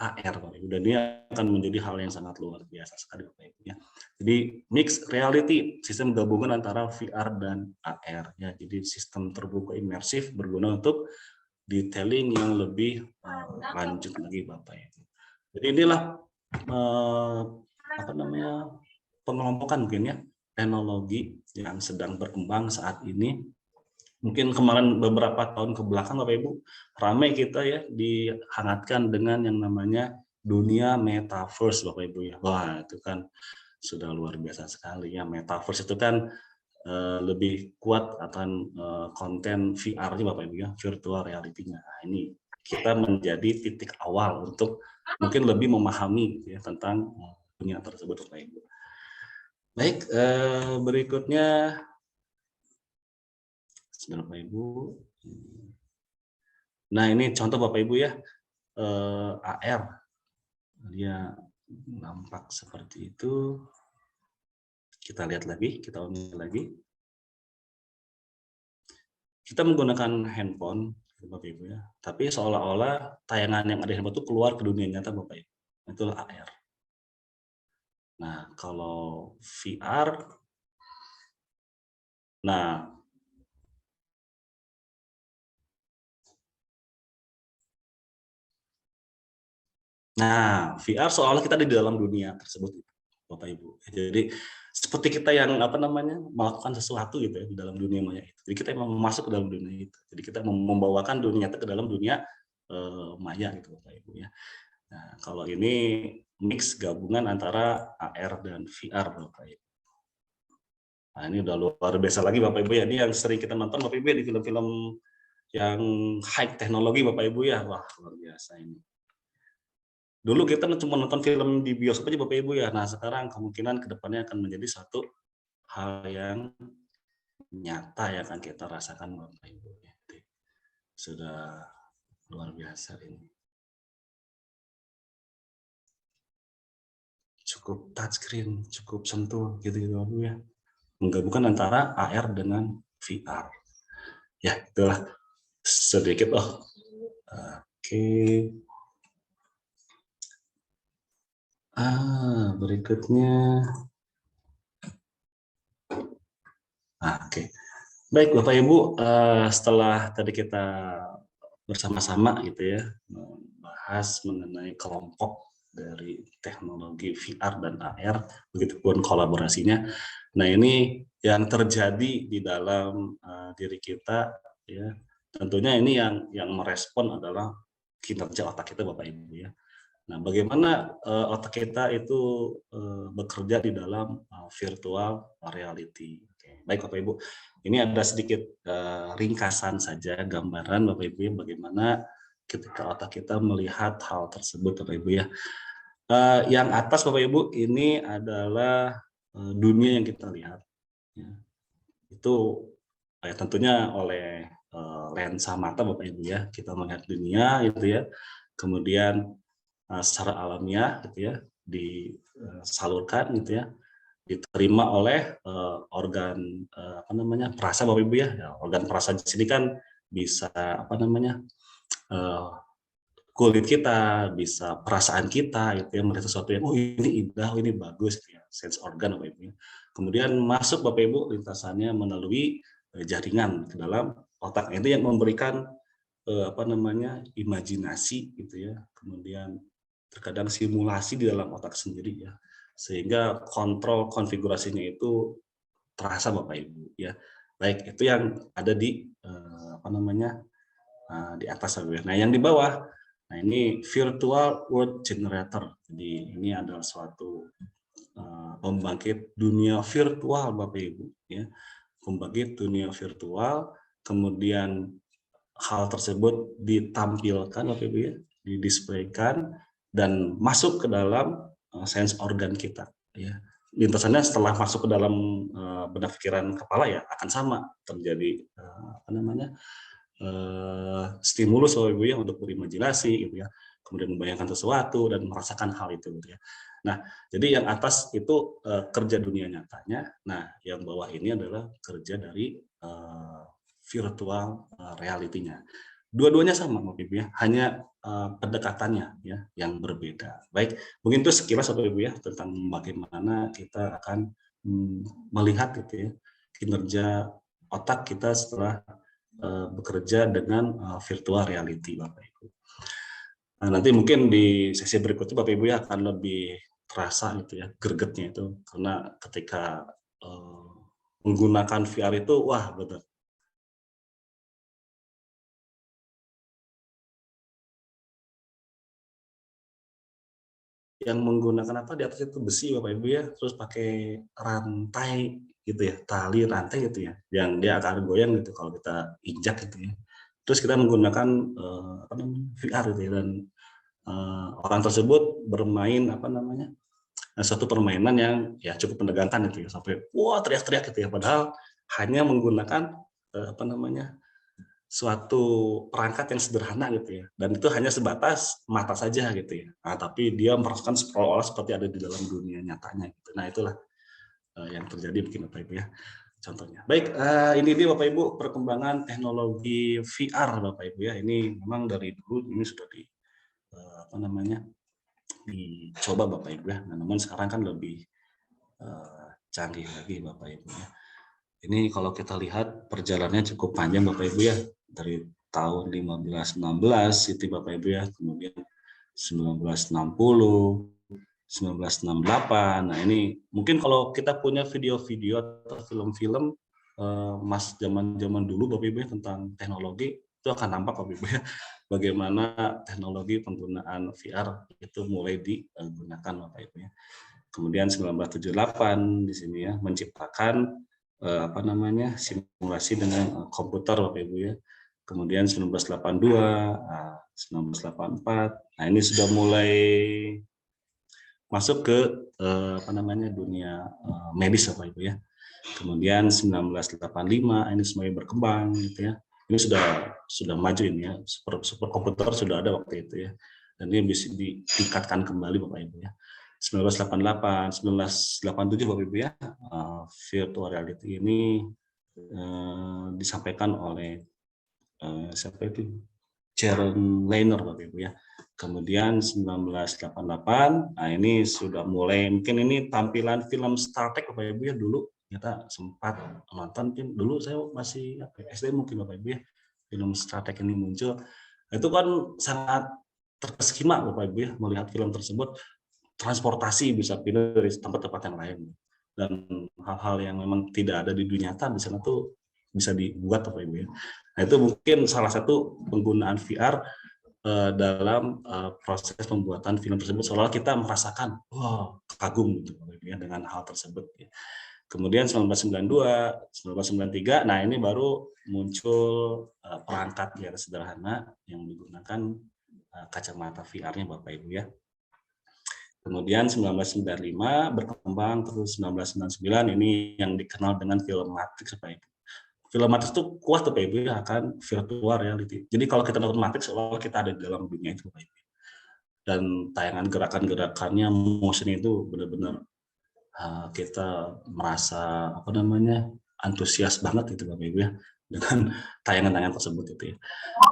AR Bapak Ibu. Dan ini akan menjadi hal yang sangat luar biasa sekali Bapak Ibu ya. Jadi mixed reality, sistem gabungan antara VR dan AR ya. Jadi sistem terbuka imersif berguna untuk detailing yang lebih lanjut lagi Bapak Ibu. Jadi inilah pengelompokan mungkin ya teknologi yang sedang berkembang saat ini. Mungkin kemarin beberapa tahun ke belakang Bapak Ibu ramai kita ya dihangatkan dengan yang namanya dunia metaverse Bapak Ibu ya. Wah, itu kan sudah luar biasa sekali ya. Metaverse itu kan lebih kuat akan konten VR-nya Bapak Ibu ya, virtual reality-nya. Nah, ini kita menjadi titik awal untuk mungkin lebih memahami gitu ya tentang dunia tersebut Bapak Ibu. Baik, berikutnya Bapak Ibu. Nah, ini contoh Bapak Ibu ya, AR. Dia nampak seperti itu. Kita lihat lagi, kita ulangi lagi. Kita menggunakan handphone, Bapak Ibu ya, tapi seolah-olah tayangan yang ada di handphone itu keluar ke dunia nyata Bapak Ibu. Itulah AR. Nah, kalau VR, Nah, VR seolah kita di dalam dunia tersebut, Bapak Ibu. Jadi seperti kita yang melakukan sesuatu gitu ya di dalam dunia maya itu. Jadi kita memang masuk ke dalam dunia itu. Jadi kita membawakan dunia nyata ke dalam dunia maya gitu, Bapak Ibu ya. Nah, kalau ini mix gabungan antara AR dan VR, Bapak Ibu. Nah, ini udah luar biasa lagi Bapak Ibu ya. Ini yang sering kita nonton Bapak Ibu ya di film-film yang high teknologi Bapak Ibu ya. Wah, luar biasa ini. Dulu kita cuma nonton film di bioskop aja Bapak Ibu ya. Nah, sekarang kemungkinan kedepannya akan menjadi satu hal yang nyata yang akan kita rasakan Bapak Ibu. Sudah luar biasa ini. Cukup touchscreen, cukup sentuh gitu-gitu Bapak Ibu ya. Menggabungkan antara AR dengan VR. Ya, itulah sedikit Oke. Berikutnya. Oke. Baik Bapak Ibu, setelah tadi kita bersama-sama gitu ya membahas mengenai kelompok dari teknologi VR dan AR, begitupun kolaborasinya. Nah, ini yang terjadi di dalam diri kita ya. Tentunya ini yang merespon adalah kinerja otak kita Bapak Ibu ya. Nah, bagaimana otak kita itu bekerja di dalam virtual reality. Oke. Baik Bapak Ibu, ini ada sedikit ringkasan saja gambaran Bapak Ibu ya, bagaimana ketika otak kita melihat hal tersebut Bapak Ibu ya. Yang atas Bapak Ibu ini adalah dunia yang kita lihat. Ya. Itu tentunya oleh lensa mata Bapak Ibu ya, kita melihat dunia gitu ya. Kemudian secara alamiah gitu ya disalurkan gitu ya, diterima oleh organ perasa Bapak Ibu ya. Organ perasa di sini kan bisa kulit kita, bisa perasaan kita gitu ya, melihat sesuatu yang ini indah, ini bagus gitu ya, sense organ Bapak Ibu ya. Kemudian masuk Bapak Ibu lintasannya melalui jaringan ke dalam otak, itu yang memberikan imajinasi gitu ya, kemudian terkadang simulasi di dalam otak sendiri ya, sehingga kontrol konfigurasinya itu terasa Bapak Ibu ya. Baik, itu yang ada di di atas. Nah, yang di bawah, nah ini virtual world generator. Jadi ini adalah suatu pembangkit dunia virtual Bapak Ibu ya, pembangkit dunia virtual. Kemudian hal tersebut ditampilkan Bapak Ibu ya, didisplaykan dan masuk ke dalam sense organ kita ya. Lintasannya setelah masuk ke dalam benak pikiran kepala ya akan sama, terjadi stimulus Bapak Ibu ya untuk berimajinasi gitu ya, kemudian membayangkan sesuatu dan merasakan hal itu gitu ya. Nah, jadi yang atas itu kerja dunia nyatanya. Nah, yang bawah ini adalah kerja dari virtual reality-nya. Dua-duanya sama Bapak Ibu ya, hanya pendekatannya ya yang berbeda. Baik, mungkin itu sekilas Bapak Ibu ya tentang bagaimana kita akan melihat gitu ya kinerja otak kita setelah bekerja dengan virtual reality Bapak Ibu. Nah, nanti mungkin di sesi berikutnya Bapak Ibu ya akan lebih terasa gitu ya gregetnya itu, karena ketika menggunakan VR itu wah betul. Yang menggunakan apa di atas itu besi Bapak Ibu ya, terus pakai rantai gitu ya, tali rantai gitu ya, yang dia akan goyang gitu kalau kita injak gitu ya. Terus kita menggunakan apa namanya, VR gitu ya, dan orang tersebut bermain apa namanya, suatu permainan yang ya cukup menegangkan gitu ya, sampai wah teriak-teriak gitu ya, padahal hanya menggunakan apa namanya, suatu perangkat yang sederhana gitu ya, dan itu hanya sebatas mata saja gitu ya. Nah, tapi dia merasakan seolah-olah seperti ada di dalam dunia nyatanya gitu. Nah, itulah yang terjadi mungkin Bapak Ibu ya, contohnya. Baik, ini dia Bapak Ibu perkembangan teknologi VR Bapak Ibu ya. Ini memang dari dulu ini sudah di apa namanya, dicoba Bapak Ibu ya. Nah, namun sekarang kan lebih canggih lagi Bapak Ibu ya. Ini kalau kita lihat perjalanannya cukup panjang Bapak Ibu ya, dari tahun 1516 itu Bapak Ibu ya, kemudian 1960, 1968. Nah, ini mungkin kalau kita punya video-video atau film-film mas zaman-zaman dulu Bapak Ibu ya, tentang teknologi, itu akan nampak Bapak Ibu ya, bagaimana teknologi penggunaan VR itu mulai digunakan Bapak Ibu ya. Kemudian 1978 di sini ya, menciptakan apa namanya, simulasi dengan komputer Bapak Ibu ya. Kemudian 1982, 1984. Nah, ini sudah mulai masuk ke apa namanya, dunia medis Bapak Ibu ya. Kemudian 1985 ini semuanya berkembang gitu ya. Ini sudah maju ini ya. Super komputer sudah ada waktu itu ya. Dan ini bisa ditingkatkan kembali Bapak Ibu ya. 1988, 1987 Bapak Ibu ya, virtual reality ini disampaikan oleh siapa itu, Jaron Lanier Bapak Ibu ya. Kemudian 1988, nah ini sudah mulai, mungkin ini tampilan film Star Trek Bapak Ibu ya, dulu kita sempat nonton, mungkin dulu saya masih SD mungkin Bapak Ibu ya, film Star Trek ini muncul. Itu kan sangat terkesima Bapak Ibu ya, melihat film tersebut. Transportasi bisa pindah dari tempat-tempat yang lain, dan hal-hal yang memang tidak ada di dunia nyata di sana tuh bisa dibuat Bapak Ibu ya. Nah, itu mungkin salah satu penggunaan VR dalam proses pembuatan film tersebut, seolah kita merasakan wow, kagum gitu Bapak Ibu ya, dengan hal tersebut ya. Kemudian 1992, 1993, nah ini baru muncul perangkat yang sederhana yang menggunakan kacamata VR-nya Bapak Ibu ya. Kemudian 1995 berkembang, terus 1999 ini yang dikenal dengan film Matrix Bapak Ibu. Film Matrix itu kuat Bapak Ibu ya, akan virtual reality. Jadi kalau kita nonton Matrix, seolah kita ada di dalam dunia itu Bapak Ibu. Dan tayangan gerakan-gerakannya, motion itu benar-benar kita merasa apa namanya, antusias banget itu Bapak Ibu ya, dengan tayangan-tayangan tersebut itu ya.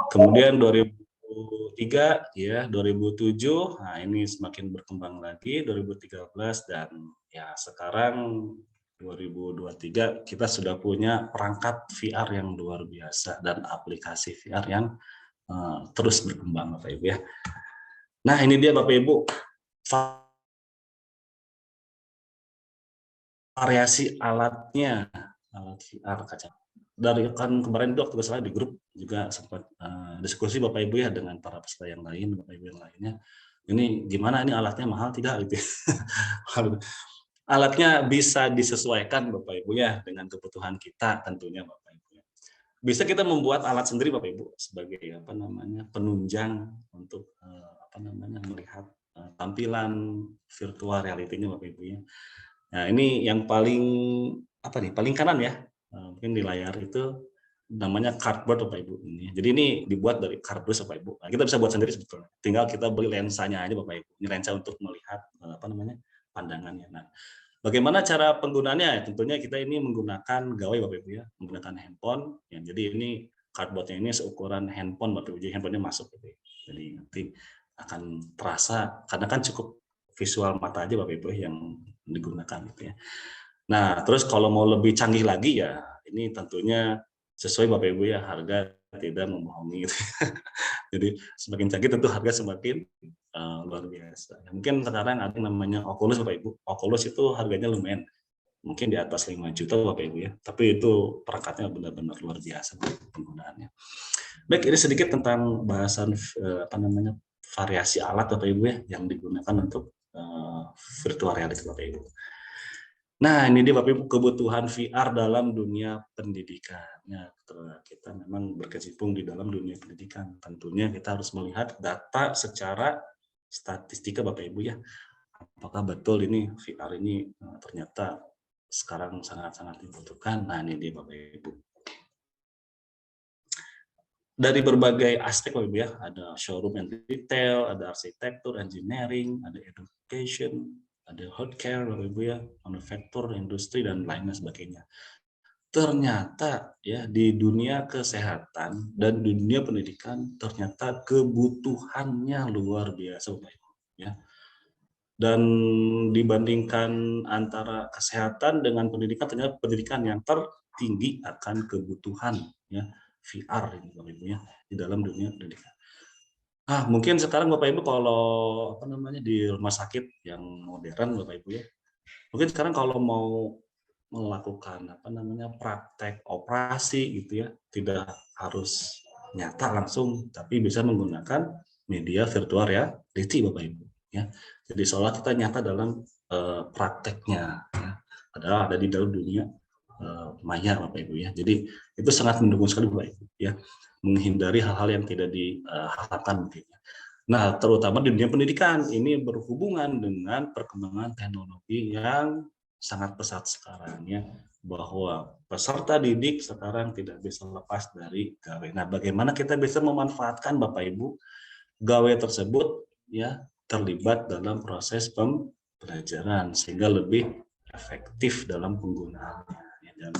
Kemudian 2003 ya, 2007, nah ini semakin berkembang lagi, 2013, dan ya sekarang 2023 kita sudah punya perangkat VR yang luar biasa dan aplikasi VR yang terus berkembang Bapak Ibu ya. Nah, ini dia Bapak Ibu variasi alatnya, alat VR kaca. Dari kan kemarin itu waktu saya di grup juga sempat diskusi Bapak Ibu ya dengan para peserta yang lain, Bapak Ibu yang lainnya. Ini gimana, ini alatnya mahal tidak gitu. Alatnya bisa disesuaikan Bapak Ibu ya dengan kebutuhan kita tentunya Bapak Ibu. Bisa kita membuat alat sendiri Bapak Ibu sebagai apa namanya, penunjang untuk apa namanya, melihat tampilan virtual reality-nya Bapak Ibu ya. Nah, ini yang paling apa nih, paling kanan ya. Mungkin di layar itu namanya cardboard Bapak Ibu ini. Jadi ini dibuat dari kardus Bapak Ibu. Nah, kita bisa buat sendiri sebetulnya. Tinggal kita beli lensanya aja Bapak Ibu. Ini lensa untuk melihat apa namanya, pandangannya. Nah, bagaimana cara penggunaannya? Tentunya kita ini menggunakan gawai Bapak Ibu ya, menggunakan handphone. Ya, jadi ini cardboardnya ini seukuran handphone Bapak Ibu. Jadi handphonenya masuk Bapak Ibu. Jadi nanti akan terasa, karena kan cukup visual mata aja Bapak Ibu yang digunakan gitu ya. Nah, terus kalau mau lebih canggih lagi ya, ini tentunya sesuai Bapak Ibu ya, harga tidak membohongi gitu. Jadi semakin canggih tentu harga semakin luar biasa. Ya, mungkin sekarang ada yang namanya Oculus Bapak Ibu. Oculus itu harganya lumayan, mungkin di atas 5 juta Bapak Ibu ya. Tapi itu perangkatnya benar-benar luar biasa penggunaannya. Baik, ini sedikit tentang bahasan apa namanya, variasi alat Bapak Ibu ya yang digunakan untuk virtual reality Bapak Ibu. Nah, ini dia Bapak Ibu kebutuhan VR dalam dunia pendidikan. Ya, kita memang berkecimpung di dalam dunia pendidikan. Tentunya kita harus melihat data secara statistika Bapak Ibu ya. Apakah betul ini VR ini ternyata sekarang sangat-sangat dibutuhkan. Nah, ini dia Bapak Ibu. Dari berbagai aspek Bapak Ibu ya, ada showroom and retail, ada arsitektur, engineering, ada education, ada healthcare Bapak Ibu ya, manufaktur, industri dan lainnya sebagainya. Ternyata ya di dunia kesehatan dan dunia pendidikan ternyata kebutuhannya luar biasa Bapak Ibu ya. Dan dibandingkan antara kesehatan dengan pendidikan, ternyata pendidikan yang tertinggi akan kebutuhan ya VR ini Bapak Ibu ya di dalam dunia pendidikan. Mungkin sekarang Bapak Ibu kalau apa namanya di rumah sakit yang modern Bapak Ibu ya, mungkin sekarang kalau mau melakukan apa namanya praktek operasi gitu ya, tidak harus nyata langsung, tapi bisa menggunakan media virtual ya, Bapak Ibu ya. Jadi seolah kita nyata dalam prakteknya, ya. Padahal ada di dalam dunia maya Bapak Ibu ya. Jadi itu sangat mendukung sekali Bapak Ibu ya, menghindari hal-hal yang tidak diharapkan mungkin. Nah, terutama di dunia pendidikan ini berhubungan dengan perkembangan teknologi yang sangat pesat sekarang ya, bahwa peserta didik sekarang tidak bisa lepas dari gawe. Nah, bagaimana kita bisa memanfaatkan Bapak Ibu gawe tersebut ya terlibat dalam proses pembelajaran sehingga lebih efektif dalam penggunaannya. Dan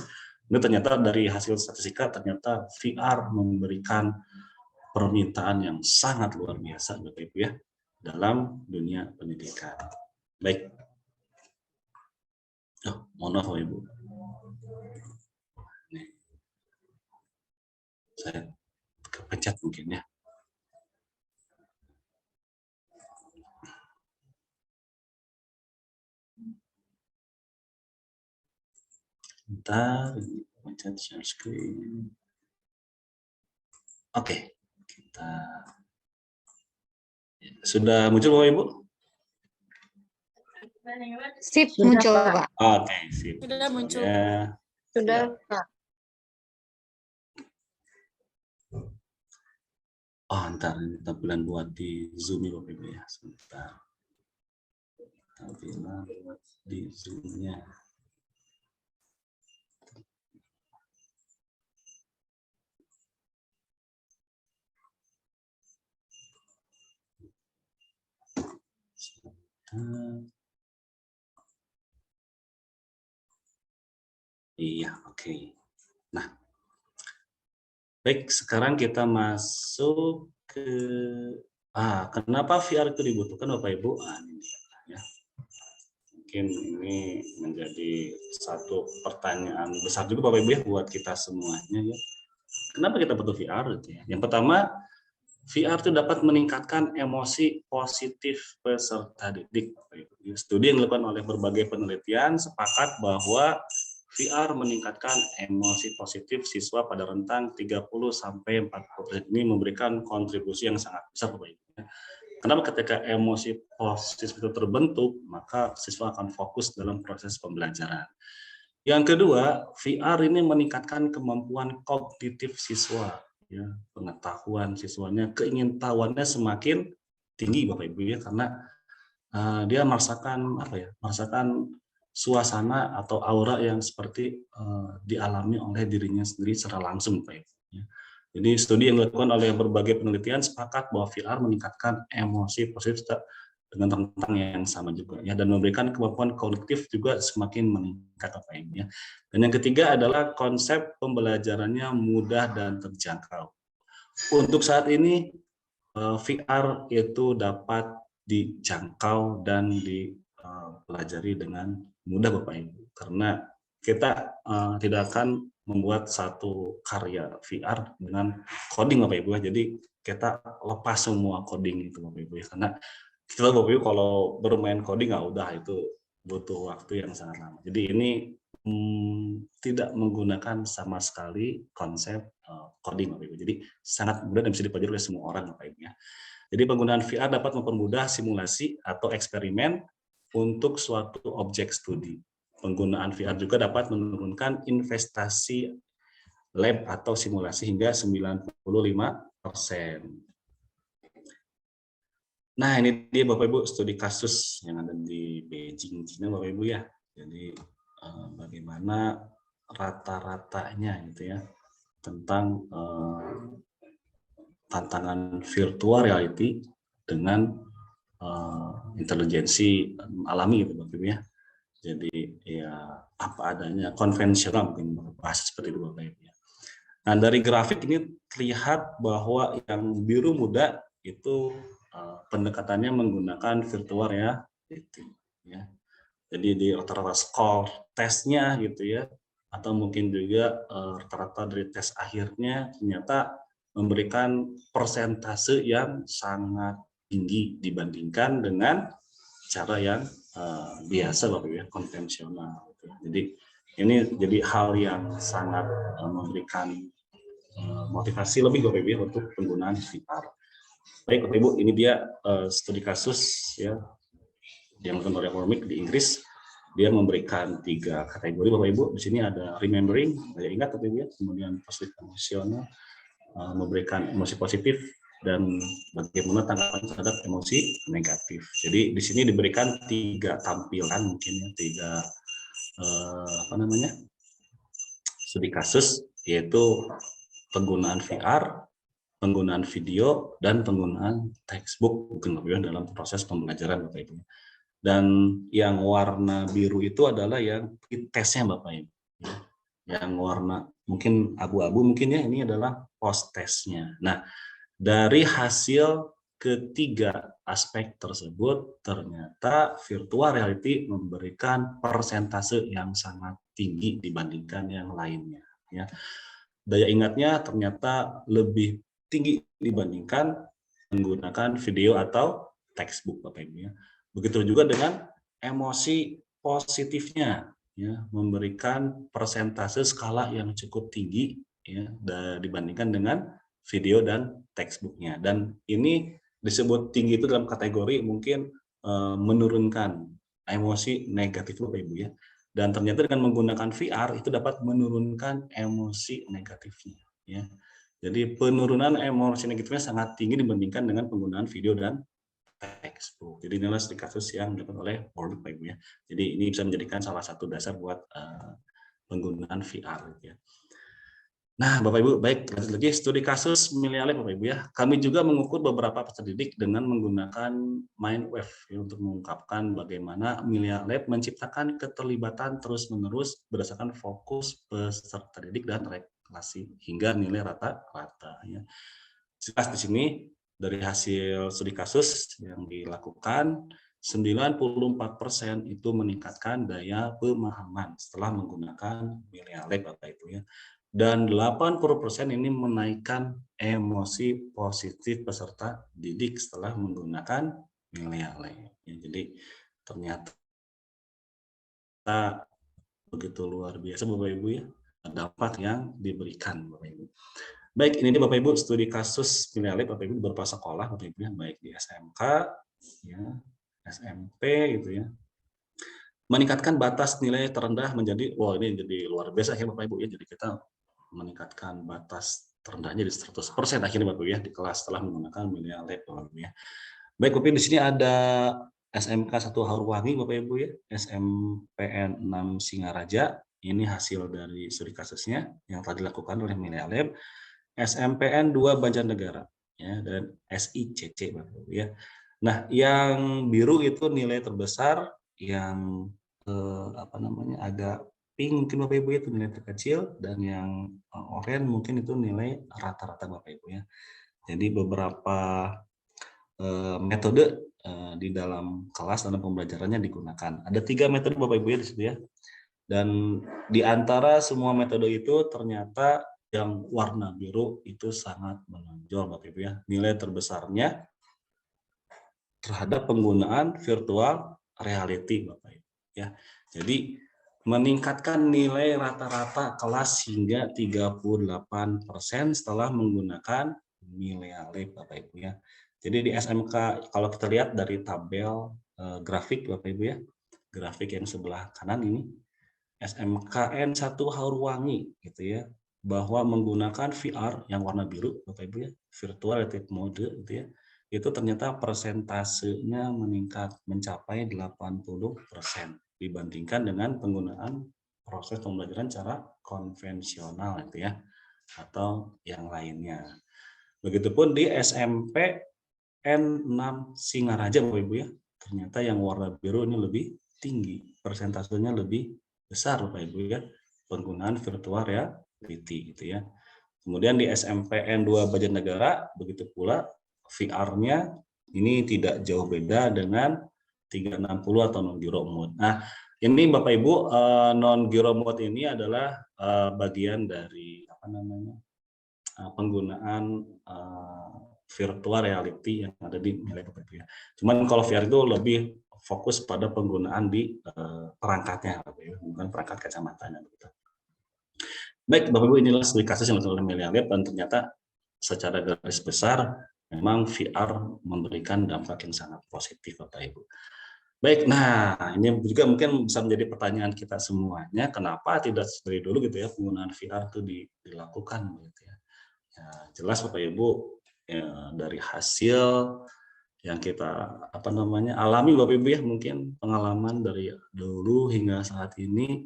ini ternyata dari hasil statistika ternyata VR memberikan permintaan yang sangat luar biasa Bapak Ibu ya dalam dunia pendidikan. Baik. Mohon maaf Bapak Ibu. Nih. Saya kepencet mungkin ya. Bentar, ini pencet share screen. Oke, kita sudah muncul Bapak Ibu? Sip, muncul Pak. Oke, sip. Sudah muncul. Ya. Sudah Pak. Ntar ini tampilan buat di Zoom ya Bapak Ibu ya, sebentar. Tampilan buat di Zoom-nya. Iya, oke. Nah, baik, sekarang kita masuk ke kenapa VR itu dibutuhkan Bapak Ibu? Ini ya. Mungkin ini menjadi satu pertanyaan besar juga Bapak Ibu ya buat kita semuanya ya. Kenapa kita butuh VR gitu ya? Yang pertama, VR itu dapat meningkatkan emosi positif peserta didik. Studi yang dilakukan oleh berbagai penelitian sepakat bahwa VR meningkatkan emosi positif siswa pada rentang 30-40%. Ini memberikan kontribusi yang sangat besar Bapak Ibu. Kenapa ketika emosi positif itu terbentuk, maka siswa akan fokus dalam proses pembelajaran. Yang kedua, VR ini meningkatkan kemampuan kognitif siswa. Ya, pengetahuan siswanya, keingintahuannya semakin tinggi Bapak Ibu ya, karena dia merasakan merasakan suasana atau aura yang seperti dialami oleh dirinya sendiri secara langsung Bapak Ibu ya. Jadi studi yang dilakukan oleh berbagai penelitian sepakat bahwa VR meningkatkan emosi positif dengan rentang yang sama juga ya, dan memberikan kemampuan kognitif juga semakin meningkat Bapak Ibu ya. Dan yang ketiga adalah konsep pembelajarannya mudah dan terjangkau. Untuk saat ini VR itu dapat dijangkau dan dipelajari dengan mudah Bapak Ibu, karena kita tidak akan membuat satu karya VR dengan coding Bapak Ibu ya. Jadi kita lepas semua coding itu Bapak Ibu ya, karena kita Bapak Ibu kalau bermain coding udah itu butuh waktu yang sangat lama. Jadi ini tidak menggunakan sama sekali konsep coding Bapak Ibu. Jadi sangat mudah dan bisa dipelajari oleh semua orang Bapak Ibu ya. Jadi penggunaan VR dapat mempermudah simulasi atau eksperimen untuk suatu objek studi. penggunaan VR juga dapat menurunkan investasi lab atau simulasi hingga 95%. Nah, ini dia Bapak Ibu studi kasus yang ada di Beijing, Cina Bapak Ibu ya. Jadi bagaimana rata-ratanya gitu ya tentang tantangan virtual reality dengan intelijensi alami gitu Bapak Ibu ya. Jadi ya apa adanya konvensional mungkin bahasa seperti itu Bapak Ibu ya. Nah, dari grafik ini terlihat bahwa yang biru muda itu pendekatannya menggunakan virtual reality ya. Jadi di rata-rata skor tesnya gitu ya, atau mungkin juga rata-rata dari tes akhirnya ternyata memberikan persentase yang sangat tinggi dibandingkan dengan cara yang biasa Bapak ya, konvensional gitu. Jadi ini jadi hal yang sangat memberikan motivasi lebih Bapak Ibu ya, untuk penggunaan VR. Baik Bapak Ibu, ini dia studi kasus ya yang dilakukan oleh Wormic di Inggris. Dia memberikan 3 kategori Bapak Ibu. Di sini ada remembering, daya ingat Bapak Ibu ya, kemudian positif emosional, memberikan emosi positif, dan bagaimana tanggapan terhadap emosi negatif. Jadi di sini diberikan 3 tampilan mungkin ya, 3 studi kasus, yaitu penggunaan VR, penggunaan video, dan penggunaan textbook mungkin dalam proses pembelajaran Bapak Ibu. Dan yang warna biru itu adalah yang tesnya Bapak Ibu. Yang warna mungkin abu-abu mungkin ya, ini adalah post testnya. Nah, dari hasil ketiga aspek tersebut ternyata virtual reality memberikan persentase yang sangat tinggi dibandingkan yang lainnya ya. Daya ingatnya ternyata lebih tinggi dibandingkan menggunakan video atau textbook Bapak Ibu ya. Begitu juga dengan emosi positifnya ya, memberikan persentase skala yang cukup tinggi ya dibandingkan dengan video dan textbooknya. Dan ini disebut tinggi itu dalam kategori mungkin menurunkan emosi negatif Bapak Ibu ya. Dan ternyata dengan menggunakan VR itu dapat menurunkan emosi negatifnya ya. Jadi penurunan emosi negatifnya sangat tinggi dibandingkan dengan penggunaan video dan textbook. Jadi inilah studi kasus yang dilakukan oleh Wormic Bapak Ibu ya. Jadi ini bisa menjadikan salah satu dasar buat penggunaan VR ya. Nah, Bapak Ibu, baik, lanjut lagi studi kasus Millia Lab Bapak Ibu ya. Kami juga mengukur beberapa peserta didik dengan menggunakan Mindwave ya, untuk mengungkapkan bagaimana Millia Lab menciptakan keterlibatan terus-menerus berdasarkan fokus peserta didik dan relasi hingga nilai rata-rata ya. Jelas di sini dari hasil studi kasus yang dilakukan 94% itu meningkatkan daya pemahaman setelah menggunakan Millia Lab Bapak Ibu ya. Dan 80% ini menaikkan emosi positif peserta didik setelah menggunakan Millia Lab. Ya, jadi ternyata begitu luar biasa Bapak Ibu ya, dampak yang diberikan Bapak Ibu. Baik, ini dia Bapak Ibu studi kasus Millia Lab Bapak Ibu di beberapa sekolah Bapak Ibu ya, baik di SMK, ya, SMP gitu ya. Meningkatkan batas nilai terendah menjadi, wah ini jadi luar biasa ya Bapak Ibu ya, jadi kita meningkatkan batas terendahnya di 100% akhirnya Bapak Ibu ya di kelas setelah menggunakan Millia Lab Bapak Ibu ya. Baik Bapak Ibu, di sini ada SMK 1 Haruwangi Bapak Ibu ya, SMPN 6 Singaraja. Ini hasil dari studi kasusnya yang telah dilakukan oleh Millia Lab. SMPN 2 Banjarnegara ya, dan SICC Bapak Ibu ya. Nah, yang biru itu nilai terbesar, yang agak pink mungkin Bapak Ibu itu nilai terkecil, dan yang oranye mungkin itu nilai rata-rata Bapak Ibu ya. Jadi beberapa metode di dalam kelas dalam pembelajarannya digunakan. Ada 3 metode Bapak Ibu ya di situ ya. Dan di antara semua metode itu ternyata yang warna biru itu sangat menonjol Bapak Ibu ya. Nilai terbesarnya terhadap penggunaan virtual reality Bapak Ibu ya. Jadi meningkatkan nilai rata-rata kelas hingga 38% setelah menggunakan Millia Lab Bapak Ibu ya. Jadi di SMK kalau kita lihat dari tabel grafik Bapak Ibu ya, grafik yang sebelah kanan ini, SMKN 1 Haurwangi gitu ya, bahwa menggunakan VR yang warna biru Bapak Ibu ya, virtual reality mode gitu ya, itu ternyata persentasenya meningkat mencapai 80% dibandingkan dengan penggunaan proses pembelajaran cara konvensional gitu ya, atau yang lainnya. Begitupun di SMP N6 Singaraja Bapak Ibu ya, ternyata yang warna biru ini lebih tinggi, persentasenya lebih besar Bapak Ibu ya, penggunaan virtual reality gitu ya. Kemudian di SMP N2 Banjarnegara begitu pula VR-nya ini tidak jauh beda dengan 360 atau non-gyro mode. Nah, ini Bapak Ibu, non-gyro mode ini adalah bagian dari apa namanya? Penggunaan virtual reality yang ada di nilai Bapak Ibu ya. Cuman kalau VR itu lebih fokus pada penggunaan di perangkatnya, Bapak Ibu, bukan perangkat kacamatanya begitu. Baik, Bapak Ibu, inilah studi kasus yang dilakukan oleh Melia Lab dan ternyata secara garis besar memang VR memberikan dampak yang sangat positif, Bapak Ibu. Baik, nah ini juga mungkin bisa menjadi pertanyaan kita semuanya, kenapa tidak dari dulu gitu ya penggunaan VR itu dilakukan gitu ya. Ya, jelas Bapak Ibu ya, dari hasil yang kita apa namanya alami Bapak Ibu ya, mungkin pengalaman dari dulu hingga saat ini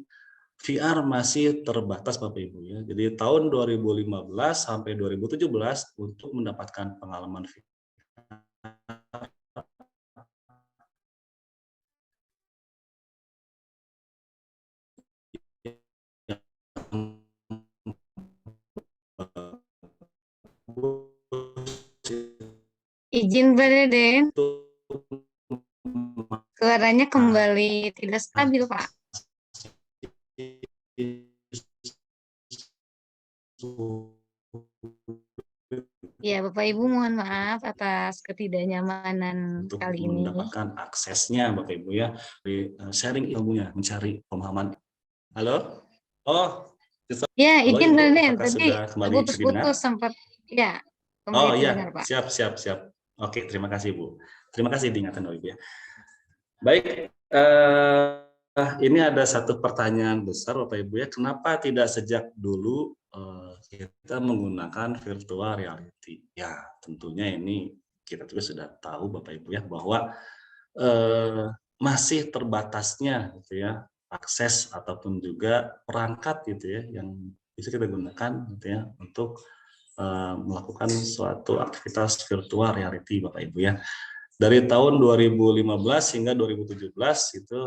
VR masih terbatas Bapak Ibu ya. Jadi tahun 2015 sampai 2017 untuk mendapatkan pengalaman VR Izin Pak Deden, suaranya kembali tidak stabil Pak. Ya, Bapak Ibu mohon maaf atas ketidaknyamanan untuk kali ini. mendapatkan aksesnya Bapak Ibu ya, di sharing ilmunya, mencari pemahaman. Halo? Oh, Ya, halo izin Ibu, Deden, apakah tadi sudah kembali bisa didengar? putus-putus sempat ya, kembali Oh terdengar iya, Pak. siap. Oke, terima kasih Bu. Terima kasih diingatkan Ibu ya. Baik, ini ada satu pertanyaan besar Bapak Ibu ya, kenapa tidak sejak dulu kita menggunakan virtual reality? Ya, tentunya ini kita juga sudah tahu Bapak Ibu ya bahwa masih terbatasnya gitu ya akses ataupun juga perangkat gitu ya yang bisa kita gunakan gitu ya untuk melakukan suatu aktivitas virtual reality Bapak Ibu ya. Dari tahun 2015 hingga 2017 itu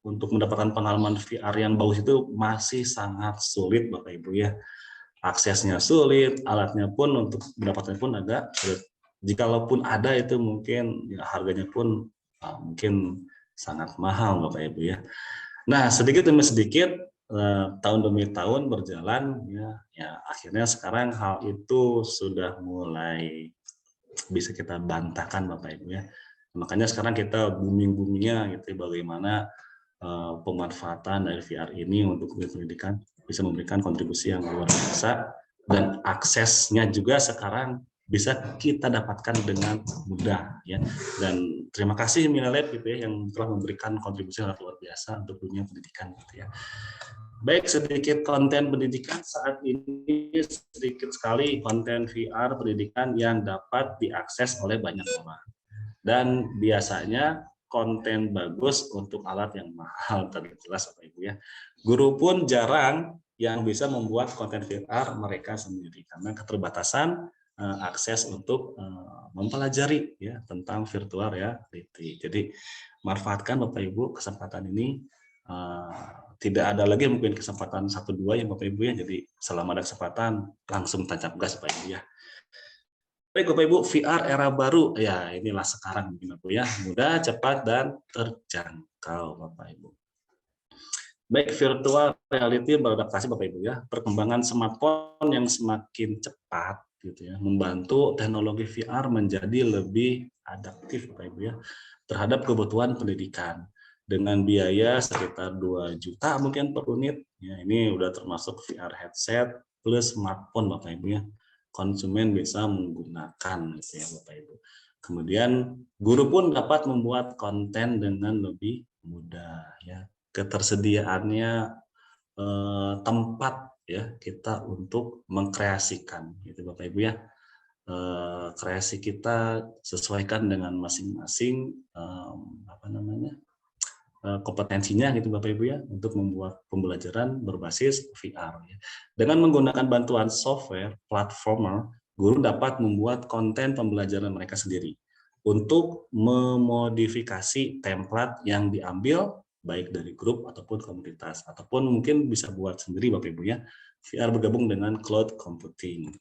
untuk mendapatkan pengalaman VR yang bagus itu masih sangat sulit Bapak Ibu ya. Aksesnya sulit, alatnya pun untuk mendapatkannya pun agak sulit. Jikalaupun ada itu mungkin ya, harganya pun mungkin sangat mahal Bapak Ibu ya. Nah, sedikit demi sedikit tahun demi tahun berjalan ya akhirnya sekarang hal itu sudah mulai bisa kita bantahkan Bapak Ibu ya. Makanya sekarang kita booming-boomingnya gitu bagaimana pemanfaatan dari VR ini untuk pendidikan bisa memberikan kontribusi yang luar biasa dan aksesnya juga sekarang bisa kita dapatkan dengan mudah ya. Dan terima kasih Melia Lab gitu ya yang telah memberikan kontribusi yang luar biasa untuk dunia pendidikan gitu ya. Baik, sedikit konten pendidikan saat ini sedikit sekali konten VR pendidikan yang dapat diakses oleh banyak orang. Dan biasanya konten bagus untuk alat yang mahal tadi jelas Bapak Ibu ya. Guru pun jarang yang bisa membuat konten VR mereka sendiri karena keterbatasan akses untuk mempelajari ya tentang virtual reality. Jadi manfaatkan Bapak Ibu kesempatan ini. Tidak ada lagi mungkin kesempatan 1-2 yang Bapak Ibu ya. Jadi selama ada kesempatan langsung tancap gas Bapak Ibu ya. Baik Bapak Ibu, VR era baru ya inilah sekarang Bapak Ibu ya, mudah, cepat dan terjangkau Bapak Ibu. Baik, virtual reality beradaptasi Bapak Ibu ya, perkembangan smartphone yang semakin cepat gitu ya, membantu teknologi VR menjadi lebih adaptif Bapak Ibu ya terhadap kebutuhan pendidikan. Dengan biaya sekitar 2 juta mungkin per unit ya, ini udah termasuk VR headset plus smartphone Bapak Ibu ya. Konsumen bisa menggunakan gitu ya Bapak Ibu. Kemudian guru pun dapat membuat konten dengan lebih mudah ya. Ketersediaannya tempat ya kita untuk mengkreasikan, gitu Bapak Ibu ya. Kreasi kita sesuaikan dengan masing-masing kompetensinya gitu Bapak Ibu ya, untuk membuat pembelajaran berbasis VR ya. Dengan menggunakan bantuan software platformer, guru dapat membuat konten pembelajaran mereka sendiri untuk memodifikasi template yang diambil baik dari grup ataupun komunitas, ataupun mungkin bisa buat sendiri Bapak Ibu ya. VR bergabung dengan cloud computing.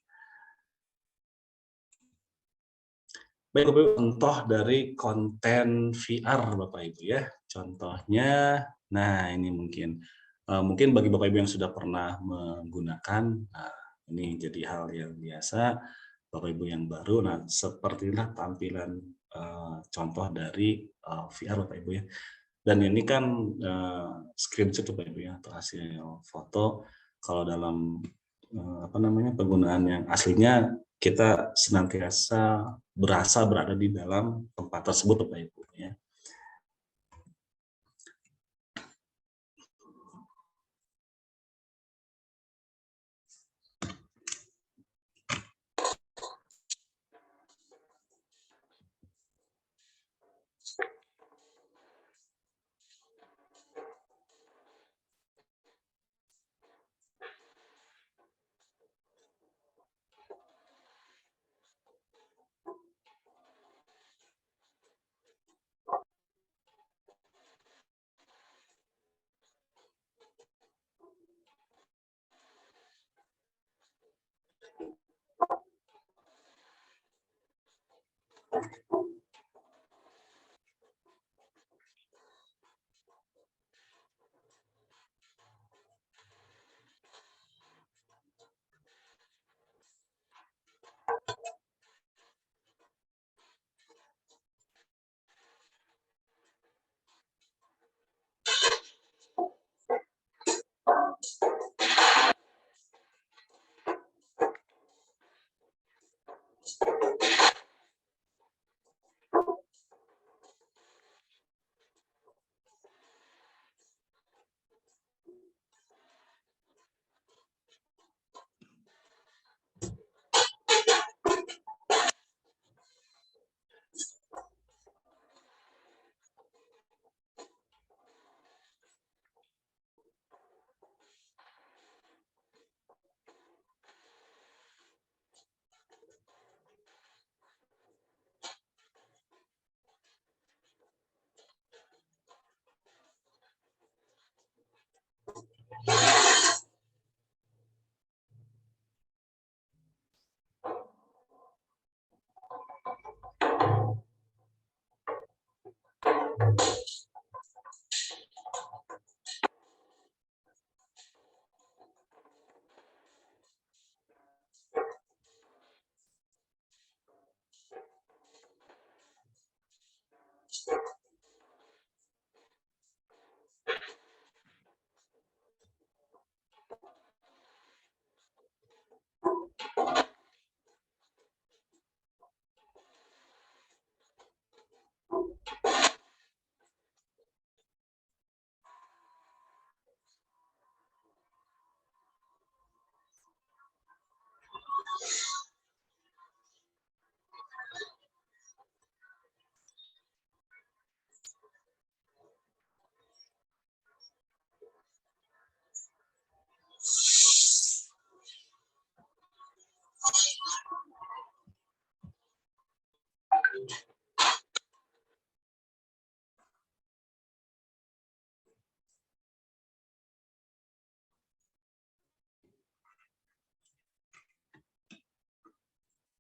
Baik Bapak Ibu, contoh dari konten VR Bapak Ibu ya. Contohnya, nah ini mungkin bagi Bapak Ibu yang sudah pernah menggunakan, nah ini jadi hal yang biasa. Bapak Ibu yang baru, nah sepertilah tampilan contoh dari VR Bapak Ibu ya. Dan ini kan screenshot Bapak Ibu ya, atau hasil foto. Kalau dalam penggunaan yang aslinya, kita senantiasa berasa berada di dalam tempat tersebut Bapak Ibu ya.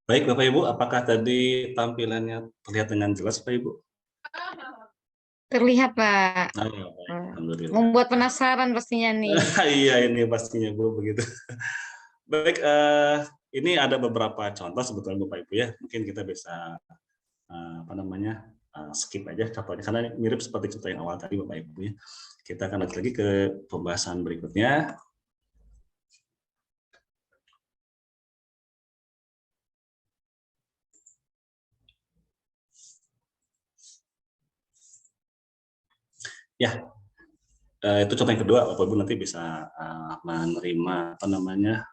Baik Bapak Ibu, apakah tadi tampilannya terlihat dengan jelas Bapak Ibu? Terlihat Pak. Oh, ya, baik. Alhamdulillah. Membuat penasaran pastinya nih. Iya ini pastinya Bu begitu. Baik, ini ada beberapa contoh sebetulnya Bapak Ibu ya. Mungkin kita bisa skip aja contohnya karena mirip seperti contoh yang awal tadi Bapak Ibu ya. Kita akan lanjut lagi ke pembahasan berikutnya. Ya, itu contoh yang kedua, Bapak Ibu nanti bisa menerima apa namanya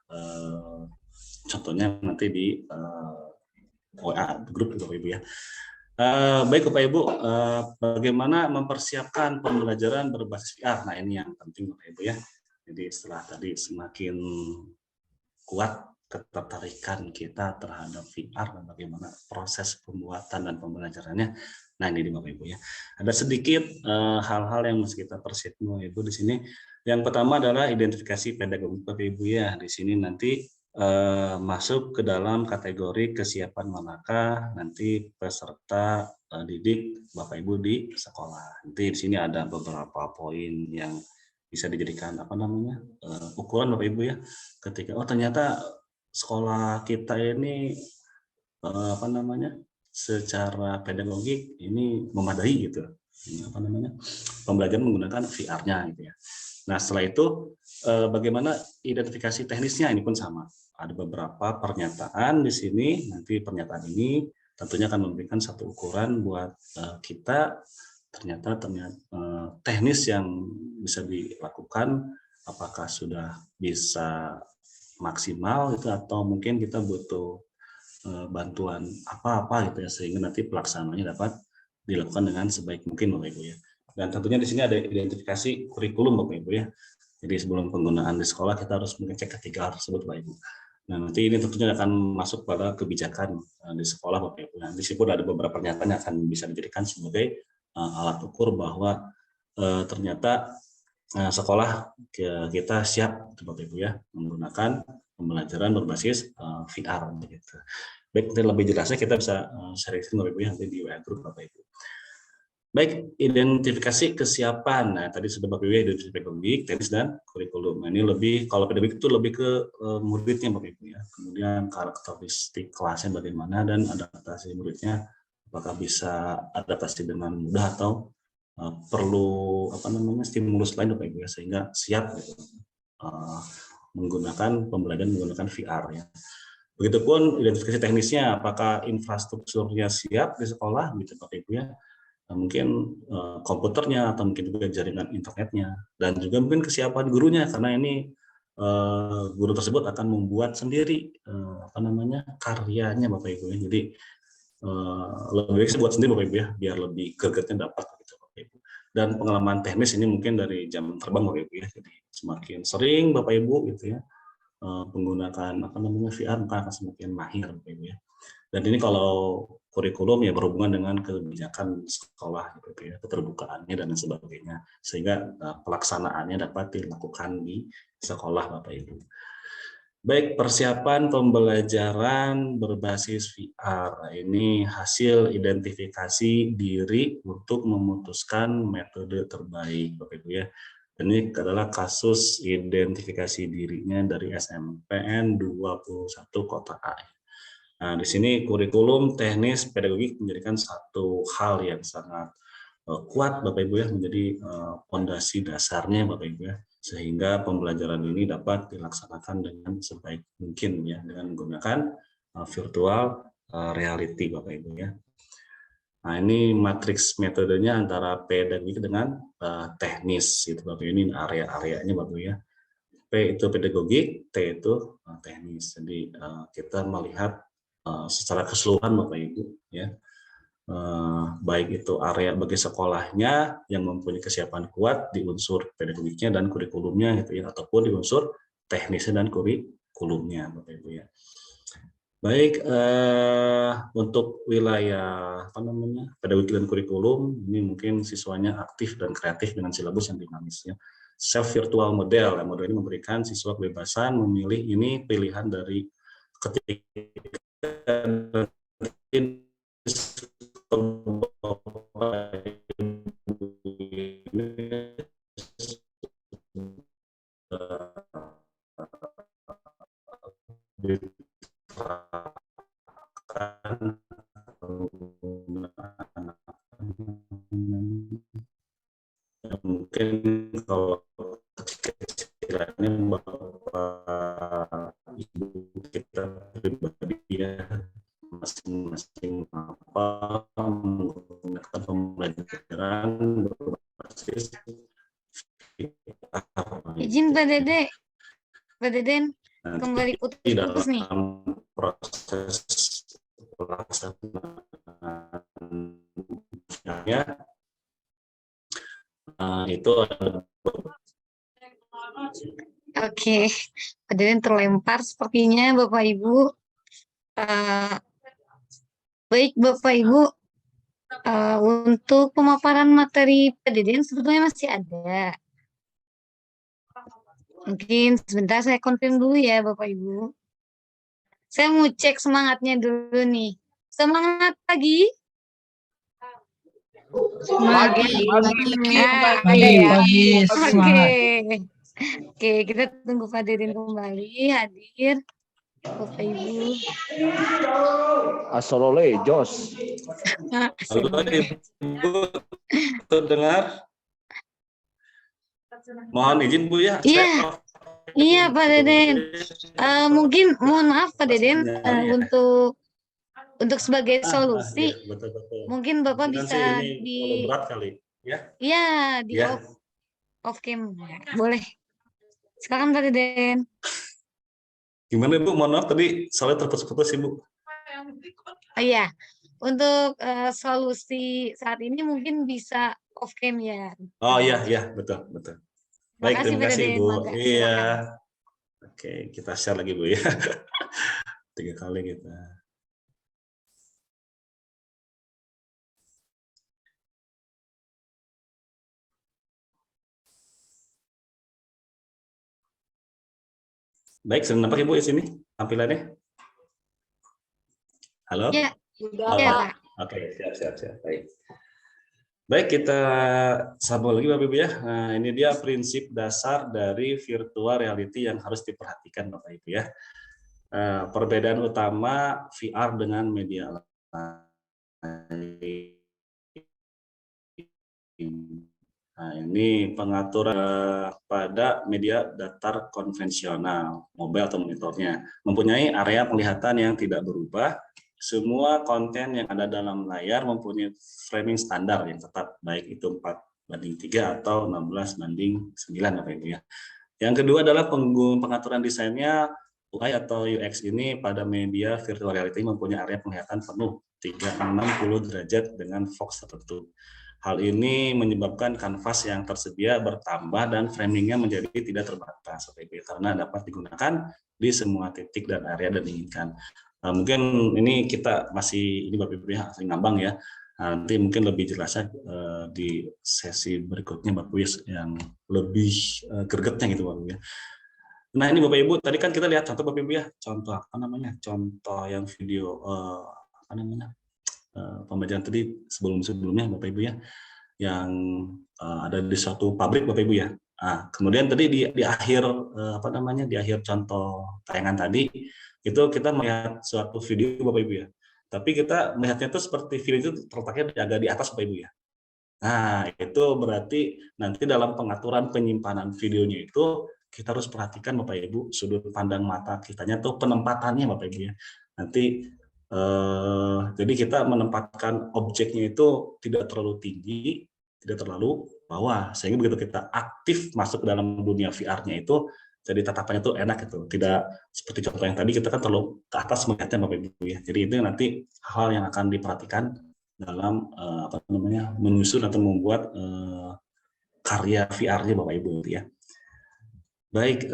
contohnya nanti di WA grup Bapak Ibu ya. Baik Bapak Ibu, bagaimana mempersiapkan pembelajaran berbasis VR? Nah ini yang penting Bapak Ibu ya. Jadi setelah tadi semakin kuat ketertarikan kita terhadap VR dan bagaimana proses pembuatan dan pembelajarannya. Nah ini Bapak Ibu ya. Ada sedikit hal-hal yang mesti kita persiapkan Bapak Ibu di sini. Yang pertama adalah identifikasi pedagogik Bapak Ibu ya. Di sini nanti masuk ke dalam kategori kesiapan manakah nanti peserta didik Bapak Ibu di sekolah. Nanti di sini ada beberapa poin yang bisa dijadikan apa namanya ukuran Bapak Ibu ya. Ketika ternyata sekolah kita ini apa namanya secara pedagogik ini memadai gitu. Ini apa namanya pembelajaran menggunakan VR-nya gitu ya. Nah setelah itu bagaimana identifikasi teknisnya ini pun sama. Ada beberapa pernyataan di sini, nanti pernyataan ini tentunya akan memberikan satu ukuran buat kita ternyata teknis yang bisa dilakukan, apakah sudah bisa maksimal itu atau mungkin kita butuh bantuan apa-apa gitu ya, sehingga nanti pelaksanaannya dapat dilakukan dengan sebaik mungkin Bapak Ibu ya. Dan tentunya di sini ada identifikasi kurikulum Bapak Ibu ya. Jadi sebelum penggunaan di sekolah kita harus mengecek ketiga hal tersebut Bapak Ibu. Nah nanti ini tentunya akan masuk pada kebijakan di sekolah Bapak Ibu. Nah di sini pun ada beberapa pernyataan yang akan bisa dijadikan sebagai alat ukur bahwa ternyata sekolah kita siap Bapak Ibu ya menggunakan pembelajaran berbasis VR gitu. Baik, nanti lebih jelasnya kita bisa sharing Bapak Ibu ya nanti di WA group Bapak Ibu. Baik, identifikasi kesiapan. Nah, tadi sudah Bapak Ibu ya, identifikasi pedagogik, teknis dan kurikulum. Nah, ini lebih kalau pedagogik itu lebih ke muridnya Bapak Ibu ya. Kemudian karakteristik kelasnya bagaimana dan adaptasi muridnya apakah bisa adaptasi dengan mudah atau perlu apa namanya stimulus lain Bapak Ibu ya sehingga siap gitu, menggunakan pembelajaran menggunakan VR ya. Begitupun identifikasi teknisnya, apakah infrastrukturnya siap di sekolah gitu Bapak Ibu ya. Mungkin komputernya atau mungkin juga jaringan internetnya dan juga mungkin kesiapan gurunya karena ini guru tersebut akan membuat sendiri apa namanya karyanya Bapak Ibu ya. Jadi lebih baik buat sendiri Bapak Ibu ya biar lebih gregetnya dapat gitu Bapak Ibu. Dan pengalaman teknis ini mungkin dari jam terbang Bapak Ibu ya. Jadi semakin sering Bapak Ibu gitu ya menggunakan apa namanya VR maka akan semakin mahir Bapak Ibu ya. Dan ini kalau kurikulum ya berhubungan dengan kebijakan sekolah gitu ya, keterbukaannya dan sebagainya sehingga pelaksanaannya dapat dilakukan di sekolah Bapak Ibu. Baik, persiapan pembelajaran berbasis VR ini hasil identifikasi diri untuk memutuskan metode terbaik Bapak Ibu ya. Ini adalah kasus identifikasi dirinya dari SMPN 21 Kota A. Nah, di sini kurikulum teknis pedagogik menjadikan satu hal yang sangat kuat Bapak Ibu ya, menjadi fondasi dasarnya Bapak Ibu ya, sehingga pembelajaran ini dapat dilaksanakan dengan sebaik mungkin ya, dengan menggunakan virtual reality Bapak Ibu ya. Nah, ini matriks metodenya antara pedagogik dengan teknis gitu Bapak Ibu, ini area-areanya Bapak Ibu ya. P itu pedagogik, T itu teknis. Jadi kita melihat secara keseluruhan Bapak Ibu ya, baik itu area bagi sekolahnya yang mempunyai kesiapan kuat di unsur pedagogiknya dan kurikulumnya gitu ya, ataupun di unsur teknisnya dan kurikulumnya Bapak Ibu ya. Baik, untuk wilayah apa namanya pedagogik dan kurikulum ini mungkin siswanya aktif dan kreatif dengan silabus yang dinamis ya. Self virtual model, model ini memberikan siswa kebebasan memilih ini pilihan dari ketika mungkin kalau kecil-kecilannya Bapak Ibu kita pribadi ya masing-masing apa menggunakan pembelajaran berbasis Izin Pak Dede. Pak Deden, Nanti kembali putus-putus nih. dalam proses pelaksanaan itu ada Oke, Pak Deden terlempar sepertinya Bapak Ibu. Baik Bapak Ibu, untuk pemaparan materi Pak Deden sebetulnya masih ada. Mungkin sebentar saya konfirm dulu ya Bapak Ibu. Saya mau cek semangatnya dulu nih. Semangat pagi. Pagi, Ada ya. pagi, Oke. semangat. Oke, kita tunggu Pak Deden kembali hadir. Bapak Ibu. Asolole, Jos. Halo Ibu, terdengar? Mohon izin Bu ya. Iya. Iya Pak Deden. Mungkin mohon maaf Pak Deden untuk sebagai solusi. Iya, betul. Mungkin Bapak Mungkin bisa sih ini terlalu berat kali ya. Iya, di Ya. off cam. Boleh. Silakan Pak Deden. Gimana Bu? Mohon maaf tadi soalnya terputus-putus Ibu. Oh iya. Untuk solusi saat ini mungkin bisa off cam ya. Oh iya, betul. Baik, Makasih, terima Pak kasih Deden. Bu. Mangga, Iya. Oke, kita share lagi Bu ya. 3 kali kita. Baik, sudah nampak Ibu di sini tampilannya? Halo? Ya, Halo. ya Pak. Oke, siap. Baik, kita sambung lagi Bapak Ibu ya. Nah, ini dia prinsip dasar dari virtual reality yang harus diperhatikan Bapak Ibu ya. Perbedaan utama VR dengan media lain. Nah, ini pengaturan pada media datar konvensional, mobile atau monitornya, mempunyai area penglihatan yang tidak berubah. Semua konten yang ada dalam layar mempunyai framing standar yang tetap, baik itu 4:3 atau 16:9 Bapak Ibu ya. Yang kedua adalah pengaturan desainnya. UI atau UX ini pada media virtual reality mempunyai area penglihatan penuh 360 derajat dengan fokus tertentu. Hal ini menyebabkan kanvas yang tersedia bertambah dan framingnya menjadi tidak terbatas karena dapat digunakan di semua titik dan area dan diinginkan. Mungkin ini kita masih ini Bapak Ibu ya, masih ngambang ya. Nanti mungkin lebih jelasnya di sesi berikutnya Bapak Ibu yang lebih gregetnya gitu Bapak Ibu ya. Nah ini Bapak Ibu, tadi kan kita lihat contoh Bapak Ibu ya, contoh contoh yang video pembelajaran tadi sebelumnya Bapak Ibu ya, yang ada di suatu pabrik Bapak Ibu ya. Nah, kemudian tadi di akhir di akhir contoh tayangan tadi itu kita melihat suatu video Bapak Ibu ya. Tapi kita melihatnya itu seperti video itu terletaknya agak di atas Bapak Ibu ya. Nah, itu berarti nanti dalam pengaturan penyimpanan videonya itu kita harus perhatikan Bapak Ibu sudut pandang mata kitanya tuh penempatannya Bapak Ibu ya. Nanti jadi kita menempatkan objeknya itu tidak terlalu tinggi, tidak terlalu bawah, sehingga begitu kita aktif masuk ke dalam dunia VR-nya itu, jadi tatapannya itu enak itu, tidak seperti contoh yang tadi kita kan terlalu ke atas melihatnya Bapak Ibu ya. Jadi itu nanti hal yang akan diperhatikan dalam menyusun atau membuat karya VR-nya Bapak Ibu ya. Baik.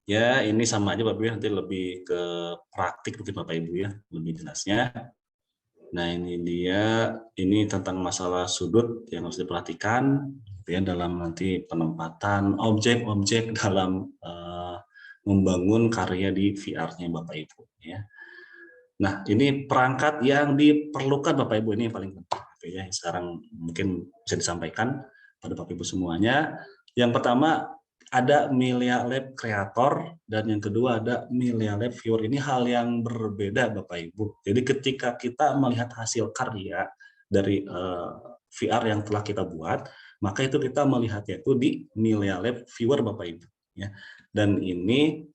Ya, ini sama aja Bapak Ibu, nanti lebih ke praktik mungkin Bapak Ibu ya, lebih jelasnya. Nah, ini dia, ini tentang masalah sudut yang harus diperhatikan ya, dalam nanti penempatan objek-objek dalam membangun karya di VR-nya Bapak Ibu ya. Nah, ini perangkat yang diperlukan Bapak Ibu, ini yang paling penting ya. Sekarang mungkin bisa disampaikan pada Bapak Ibu semuanya. Yang pertama ada Melia Lab Creator dan yang kedua ada Melia Lab Viewer. Ini hal yang berbeda Bapak Ibu. Jadi ketika kita melihat hasil karya dari VR yang telah kita buat, maka itu kita melihatnya itu di Melia Lab Viewer Bapak Ibu ya. Dan ini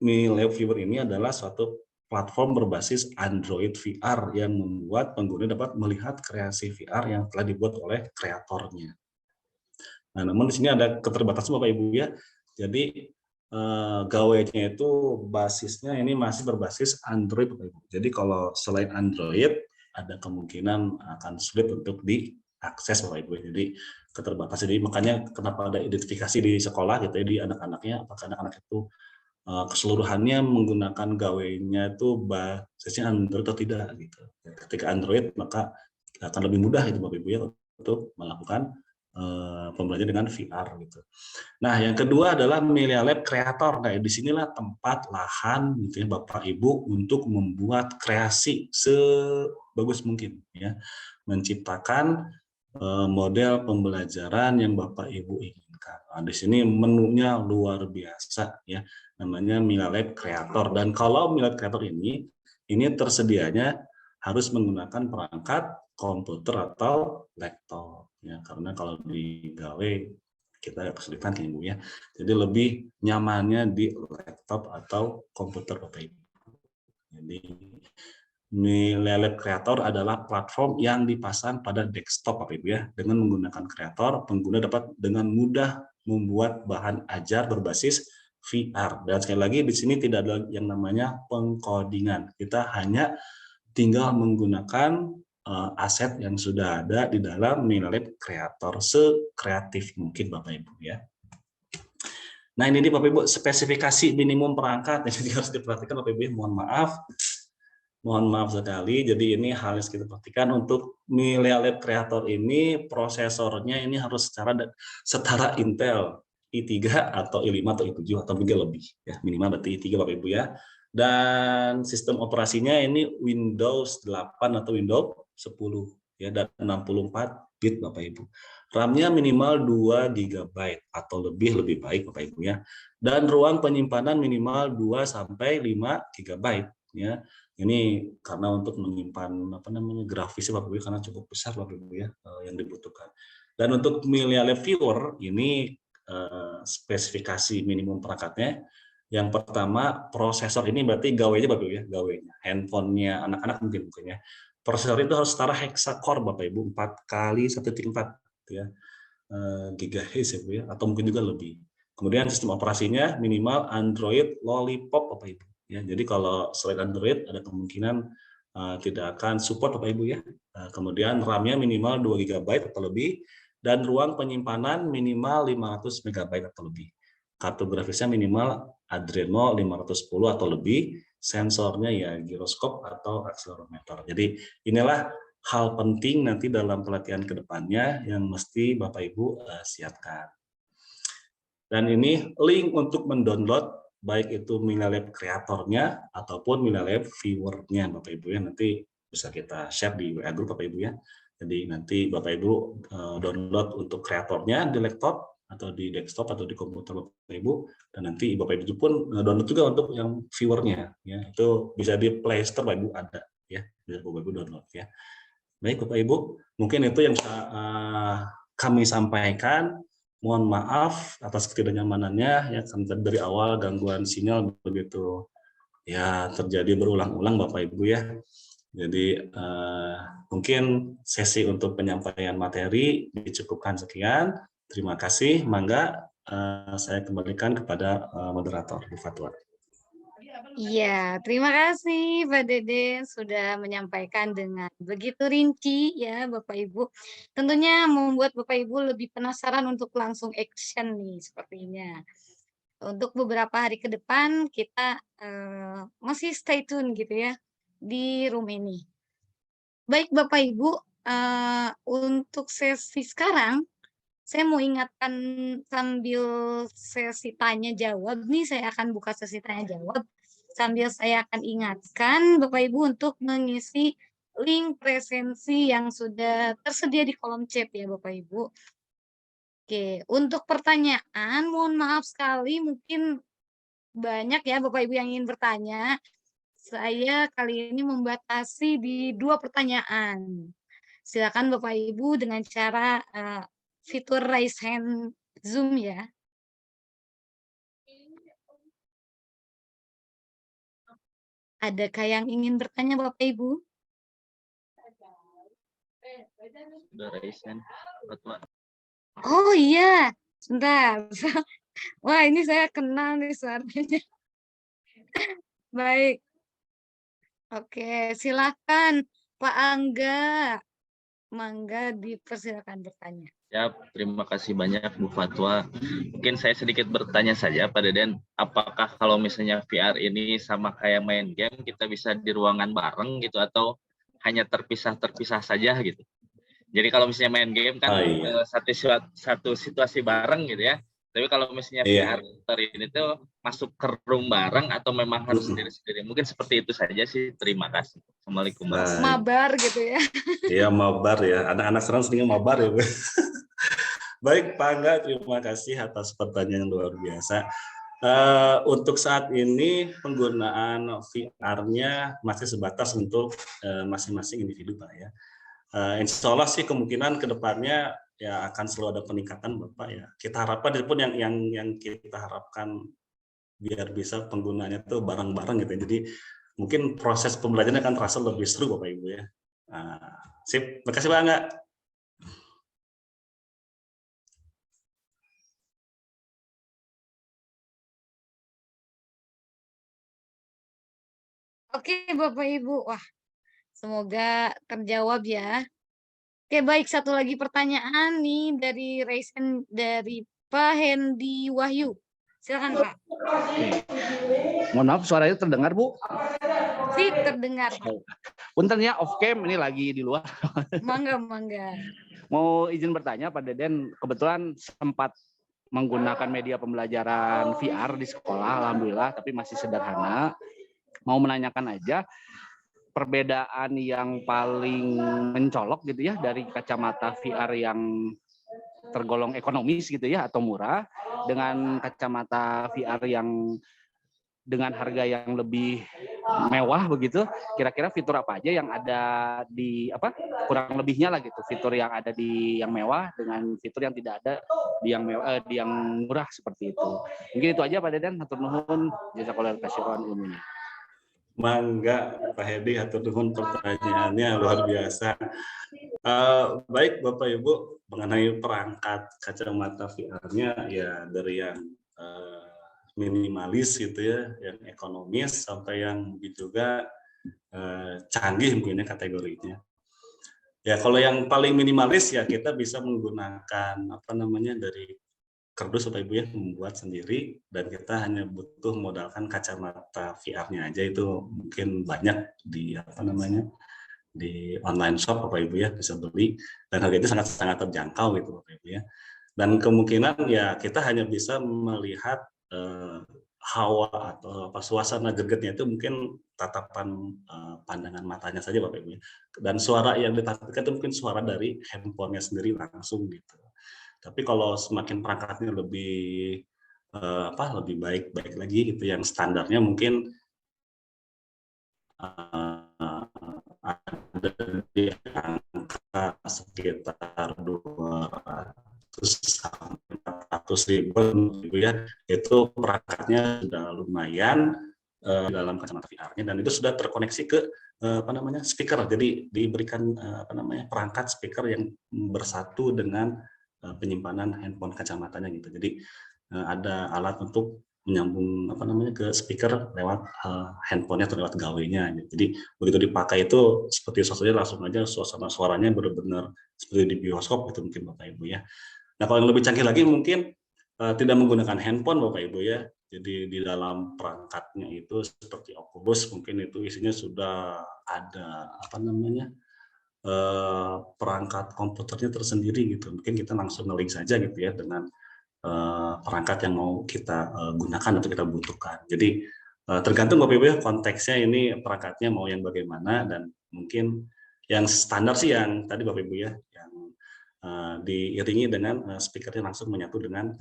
Melia Lab Viewer ini adalah suatu platform berbasis Android VR yang membuat pengguna dapat melihat kreasi VR yang telah dibuat oleh kreatornya. Nah, namun di sini ada keterbatasan Bapak Ibu ya. Jadi gawainya itu basisnya ini masih berbasis Android Bapak Ibu. Jadi kalau selain Android ada kemungkinan akan sulit untuk diakses Bapak Ibu. Jadi keterbatasan. Jadi makanya kenapa ada identifikasi di sekolah gitu ya, di anak-anaknya, apakah anak-anak itu keseluruhannya menggunakan gawainya itu basisnya Android atau tidak gitu. Ketika Android maka akan lebih mudah itu Bapak Ibu ya untuk melakukan pembelajaran dengan VR gitu. Nah, yang kedua adalah Melia Lab Creator. Nah, disinilah tempat lahan gitu ya Bapak Ibu untuk membuat kreasi sebagus mungkin ya, menciptakan model pembelajaran yang Bapak Ibu inginkan. Nah, di sini menunya luar biasa ya, namanya Melia Lab Creator. Dan kalau Melia Lab Creator ini tersedianya harus menggunakan perangkat komputer atau laptop ya, karena kalau di gawe kita kesulitan kan Ibu ya. Jadi lebih nyamannya di laptop atau komputer Bapak Ibu. Jadi Melia Lab Creator adalah platform yang dipasang pada desktop Bapak Ibu ya. Dengan menggunakan Creator, pengguna dapat dengan mudah membuat bahan ajar berbasis VR. Dan sekali lagi di sini tidak ada yang namanya pengkodingan. Kita hanya tinggal menggunakan aset yang sudah ada di dalam Melia Lab Creator sekreatif mungkin Bapak Ibu ya. Nah, ini Bapak Ibu spesifikasi minimum perangkat. Jadi harus diperhatikan Bapak Ibu, mohon maaf sekali. Jadi ini hal yang kita perhatikan untuk Melia Lab Creator ini, prosesornya ini harus setara Intel i3 atau i5 atau i7 atau mungkin lebih ya, minimal berarti i3 Bapak Ibu ya. Dan sistem operasinya ini Windows 8 atau Windows 10 ya, dan 64 bit Bapak Ibu. RAM-nya minimal 2 GB atau lebih baik Bapak Ibu ya. Dan ruang penyimpanan minimal 2 sampai 5 GB ya. Ini karena untuk menyimpan grafisnya Bapak Ibu, karena cukup besar Bapak Ibu ya yang dibutuhkan. Dan untuk Melia Lab Viewer ini spesifikasi minimum perangkatnya. Yang pertama, prosesor ini berarti gawainya Bapak Ibu ya, gawainya. Handphonenya anak-anak mungkin ya. Prosesor itu harus setara hexacore Bapak Ibu, 4 kali 1.4 ya. GHz ya Bu ya, atau mungkin juga lebih. Kemudian sistem operasinya minimal Android Lollipop Bapak Ibu ya. Jadi kalau selain Android ada kemungkinan tidak akan support Bapak Ibu ya. Kemudian RAM-nya minimal 2 GB atau lebih, dan ruang penyimpanan minimal 500 MB atau lebih. Kartu grafisnya minimal Adreno 510 atau lebih, sensornya ya giroskop atau akselerometer. Jadi inilah hal penting nanti dalam pelatihan kedepannya yang mesti Bapak Ibu siapkan. Dan ini link untuk mendownload baik itu Melia Lab Creator-nya ataupun Melia Lab Viewer-nya Bapak Ibu ya, nanti bisa kita share di WA Group Bapak Ibu ya. Jadi nanti Bapak Ibu download untuk kreatornya di laptop atau di desktop atau di komputer Bapak Ibu, dan nanti Bapak Ibu pun download juga untuk yang viewernya ya. Itu bisa di Play Store Bapak Ibu ada ya, bisa Bapak Ibu download ya. Baik Bapak Ibu, mungkin itu yang bisa kami sampaikan. Mohon maaf atas ketidaknyamanannya ya, dari awal gangguan sinyal begitu ya terjadi berulang-ulang Bapak Ibu ya. Jadi mungkin sesi untuk penyampaian materi dicukupkan sekian. Terima kasih. Mangga saya kembalikan kepada moderator Bu Fatwa. Iya, terima kasih Pak Dede sudah menyampaikan dengan begitu rinci ya Bapak Ibu. Tentunya membuat Bapak Ibu lebih penasaran untuk langsung action nih sepertinya. Untuk beberapa hari ke depan kita masih stay tune gitu ya di room ini. Baik Bapak Ibu, untuk sesi sekarang saya mau ingatkan sambil sesi tanya jawab nih, saya akan buka sesi tanya jawab. Sambil saya akan ingatkan Bapak Ibu untuk mengisi link presensi yang sudah tersedia di kolom chat ya Bapak Ibu. Oke, untuk pertanyaan mohon maaf sekali mungkin banyak ya Bapak Ibu yang ingin bertanya. Saya kali ini membatasi di 2 pertanyaan. Silakan Bapak Ibu dengan cara fitur raise hand Zoom ya. Adakah yang ingin bertanya Bapak Ibu? Sudah raise hand, Fatwa. Oh iya, sebentar. Wah, ini saya kenal nih suaranya. Baik. Oke, silakan Pak Angga. Mangga dipersilakan bertanya. Ya, terima kasih banyak Bu Fatwa. Mungkin saya sedikit bertanya saja Pak Deden, apakah kalau misalnya VR ini sama kayak main game, kita bisa di ruangan bareng gitu atau hanya terpisah-terpisah saja gitu? Jadi kalau misalnya main game kan satu situasi bareng gitu ya. Tapi kalau misalnya VR ini tuh masuk ke room bareng atau memang harus sendiri-sendiri? Mungkin seperti itu saja sih. Terima kasih. Assalamualaikum. Mabar gitu ya. Iya, mabar ya. Anak-anak sekarang seringnya mabar ya. Baik, Pak Angga, terima kasih atas pertanyaan yang luar biasa. Untuk saat ini penggunaan VR-nya masih sebatas untuk masing-masing individu, Pak ya. Insya Allah sih kemungkinan kedepannya ya akan selalu ada peningkatan, Bapak ya. Kita harapkan itu pun yang kita harapkan biar bisa penggunanya tuh bareng-bareng gitu. Jadi mungkin proses pembelajaran akan terasa lebih seru, Bapak Ibu ya. Sip, terima kasih Pak Angga. Oke, Bapak Ibu. Wah, semoga terjawab ya. Oke, baik, satu lagi pertanyaan nih dari Pak Hendi Wahyu. Silakan, Pak. Mohon maaf, suaranya terdengar, Bu? Sip, terdengar. Punten ya, off cam, ini lagi di luar. Mangga, mangga. Mau izin bertanya, Pak Deden, kebetulan sempat menggunakan media pembelajaran VR di sekolah, alhamdulillah, tapi masih sederhana. Mau menanyakan aja, perbedaan yang paling mencolok gitu ya, dari kacamata VR yang tergolong ekonomis gitu ya, atau murah, dengan kacamata VR yang dengan harga yang lebih mewah begitu, kira-kira fitur apa aja yang ada di kurang lebihnya lah gitu, fitur yang ada di yang mewah dengan fitur yang tidak ada di yang mewah, di yang murah seperti itu. Mungkin itu aja Pak Deden, hatur nuhun, jazakallahu khairan umumnya. Mangga Pak Hedi, hatur nuhun pertanyaannya luar biasa. Baik Bapak Ibu, mengenai perangkat kacamata VR-nya ya dari yang minimalis gitu ya, yang ekonomis sampai yang juga canggih mungkinnya kategorinya. Ya kalau yang paling minimalis ya kita bisa menggunakan dari kardus Bapak Ibu ya, membuat sendiri, dan kita hanya butuh modalkan kacamata VR-nya aja, itu mungkin banyak di di online shop Bapak Ibu ya, bisa beli dan harga itu sangat terjangkau gitu Bapak Ibu ya. Dan kemungkinan ya kita hanya bisa melihat hawa atau suasana gregetnya itu mungkin tatapan pandangan matanya saja Bapak Ibu. Dan suara yang ditampilkan itu mungkin suara dari handphonenya sendiri langsung gitu. Tapi kalau semakin perangkatnya lebih lebih baik lagi gitu, yang standarnya mungkin ada di angka sekitar 200 sampai 400.000 ya, itu perangkatnya sudah lumayan dalam kacamata VR-nya, dan itu sudah terkoneksi ke speaker. Jadi diberikan perangkat speaker yang bersatu dengan penyimpanan handphone kacamatanya gitu. Jadi ada alat untuk menyambung ke speaker lewat handphonenya atau lewat gawainya. Jadi begitu dipakai itu seperti suasananya langsung aja, suasana suaranya benar-benar seperti di bioskop itu mungkin Bapak Ibu ya. Nah kalau yang lebih canggih lagi mungkin tidak menggunakan handphone Bapak Ibu ya. Jadi di dalam perangkatnya itu seperti Oculus, mungkin itu isinya sudah ada perangkat komputernya tersendiri gitu. Mungkin kita langsung nge-link saja gitu ya dengan perangkat yang mau kita gunakan atau kita butuhkan. Jadi tergantung Bapak Ibu ya, konteksnya ini perangkatnya mau yang bagaimana, dan mungkin yang standar sih yang tadi Bapak Ibu ya, yang diiringi dengan speakernya langsung menyatu dengan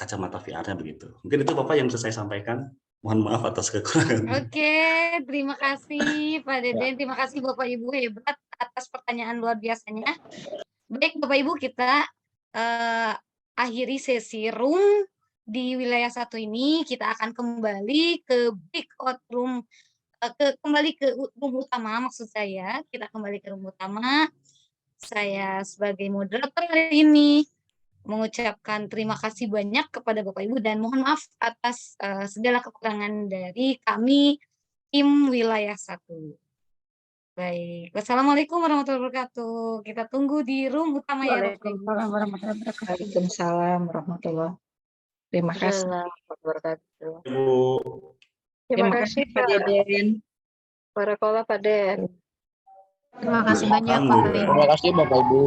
kacamata VR-nya begitu. Mungkin itu Bapak yang bisa saya sampaikan. Mohon maaf atas kekurangan. Oke, terima kasih Pak Deden, terima kasih Bapak Ibu hebat atas pertanyaan luar biasanya. Baik Bapak Ibu, kita akhiri sesi room di wilayah 1 ini. Kita akan kembali ke breakout room, kembali ke room utama maksud saya. Kita kembali ke room utama. Saya sebagai moderator hari ini mengucapkan terima kasih banyak kepada Bapak Ibu dan mohon maaf atas segala kekurangan dari kami tim wilayah 1. Baik, wassalamualaikum warahmatullahi wabarakatuh. Kita tunggu di room utama ya Bapak Ibu. Waalaikumsalam warahmatullahi wabarakatuh. Waalaikumsalam warahmatullahi. Terima kasih. wabarakatuh. Ibu. Terima kasih Pak Deden. Barakallah Pak Den. Terima kasih banyak Bapak Ibu. Terima kasih Bapak Ibu.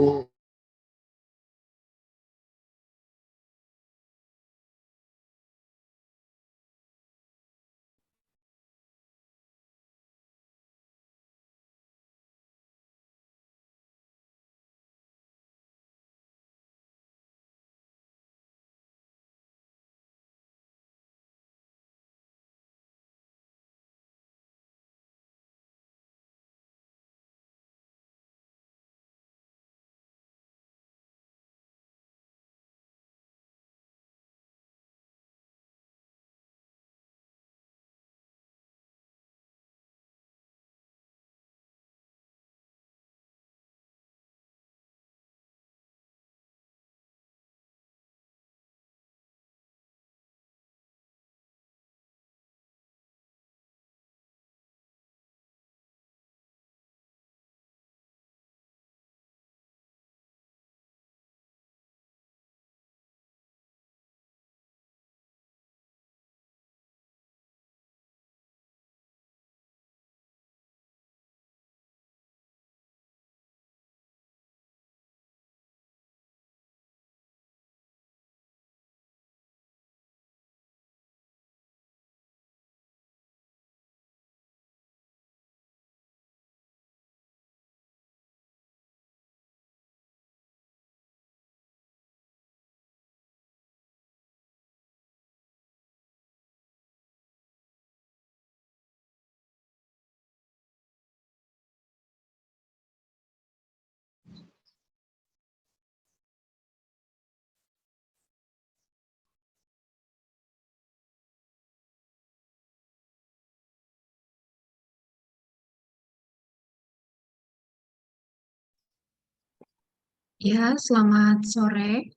Ya, selamat sore.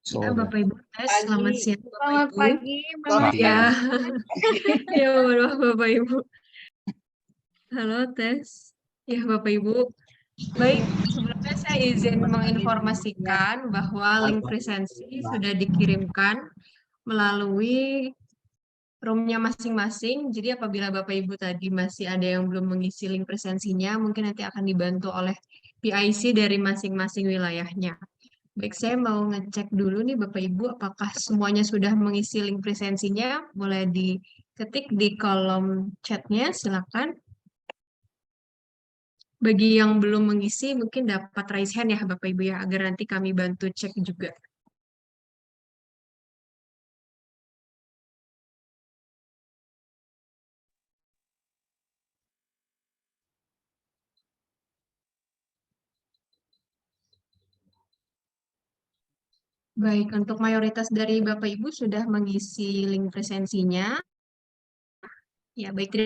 Ya, Bapak Ibu tes, selamat siang Bapak Selamat Ibu. pagi, Selamat ya. Ya, mohon maaf Bapak Ibu. Halo, tes. Ya, Bapak Ibu. Baik, sebelumnya saya izin menginformasikan bahwa link presensi sudah dikirimkan melalui roomnya masing-masing. Jadi apabila Bapak Ibu tadi masih ada yang belum mengisi link presensinya, mungkin nanti akan dibantu oleh PIC dari masing-masing wilayahnya. Baik, saya mau ngecek dulu nih Bapak Ibu, apakah semuanya sudah mengisi link presensinya? Boleh diketik di kolom chatnya, silakan. Bagi yang belum mengisi, mungkin dapat raise hand ya Bapak Ibu ya, agar nanti kami bantu cek juga. Baik, untuk mayoritas dari Bapak Ibu sudah mengisi link presensinya. Ya, baik.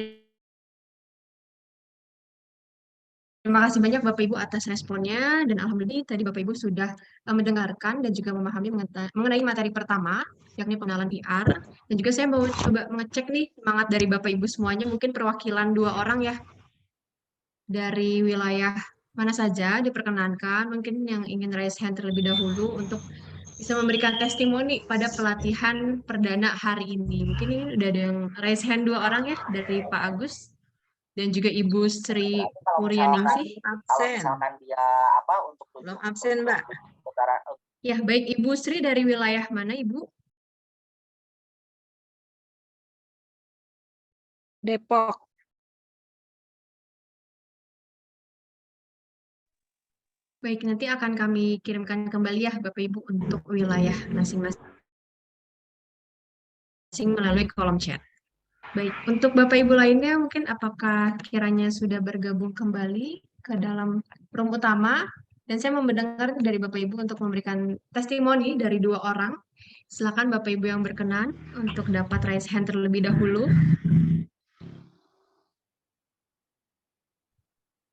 Terima kasih banyak Bapak Ibu atas responnya, dan alhamdulillah tadi Bapak Ibu sudah mendengarkan dan juga memahami mengenai materi pertama, yakni pengenalan PR. Dan juga saya mau coba mengecek nih semangat dari Bapak Ibu semuanya, mungkin perwakilan 2 orang ya, dari wilayah mana saja diperkenankan, mungkin yang ingin raise hand terlebih dahulu untuk bisa memberikan testimoni pada pelatihan perdana hari ini. Mungkin ini udah ada yang raise hand 2 orang ya, dari Pak Agus dan juga Ibu Sri Puryaningsih. Absen. Misalkan dia untuk belum absen, Mbak. Ya, baik Ibu Sri dari wilayah mana, Ibu? Depok. Baik, nanti akan kami kirimkan kembali ya Bapak Ibu untuk wilayah masing-masing melalui kolom chat. Baik, untuk Bapak Ibu lainnya mungkin apakah kiranya sudah bergabung kembali ke dalam room utama? Dan saya mau mendengar dari Bapak Ibu untuk memberikan testimoni dari 2 orang. Silakan Bapak Ibu yang berkenan untuk dapat raise hand terlebih dahulu.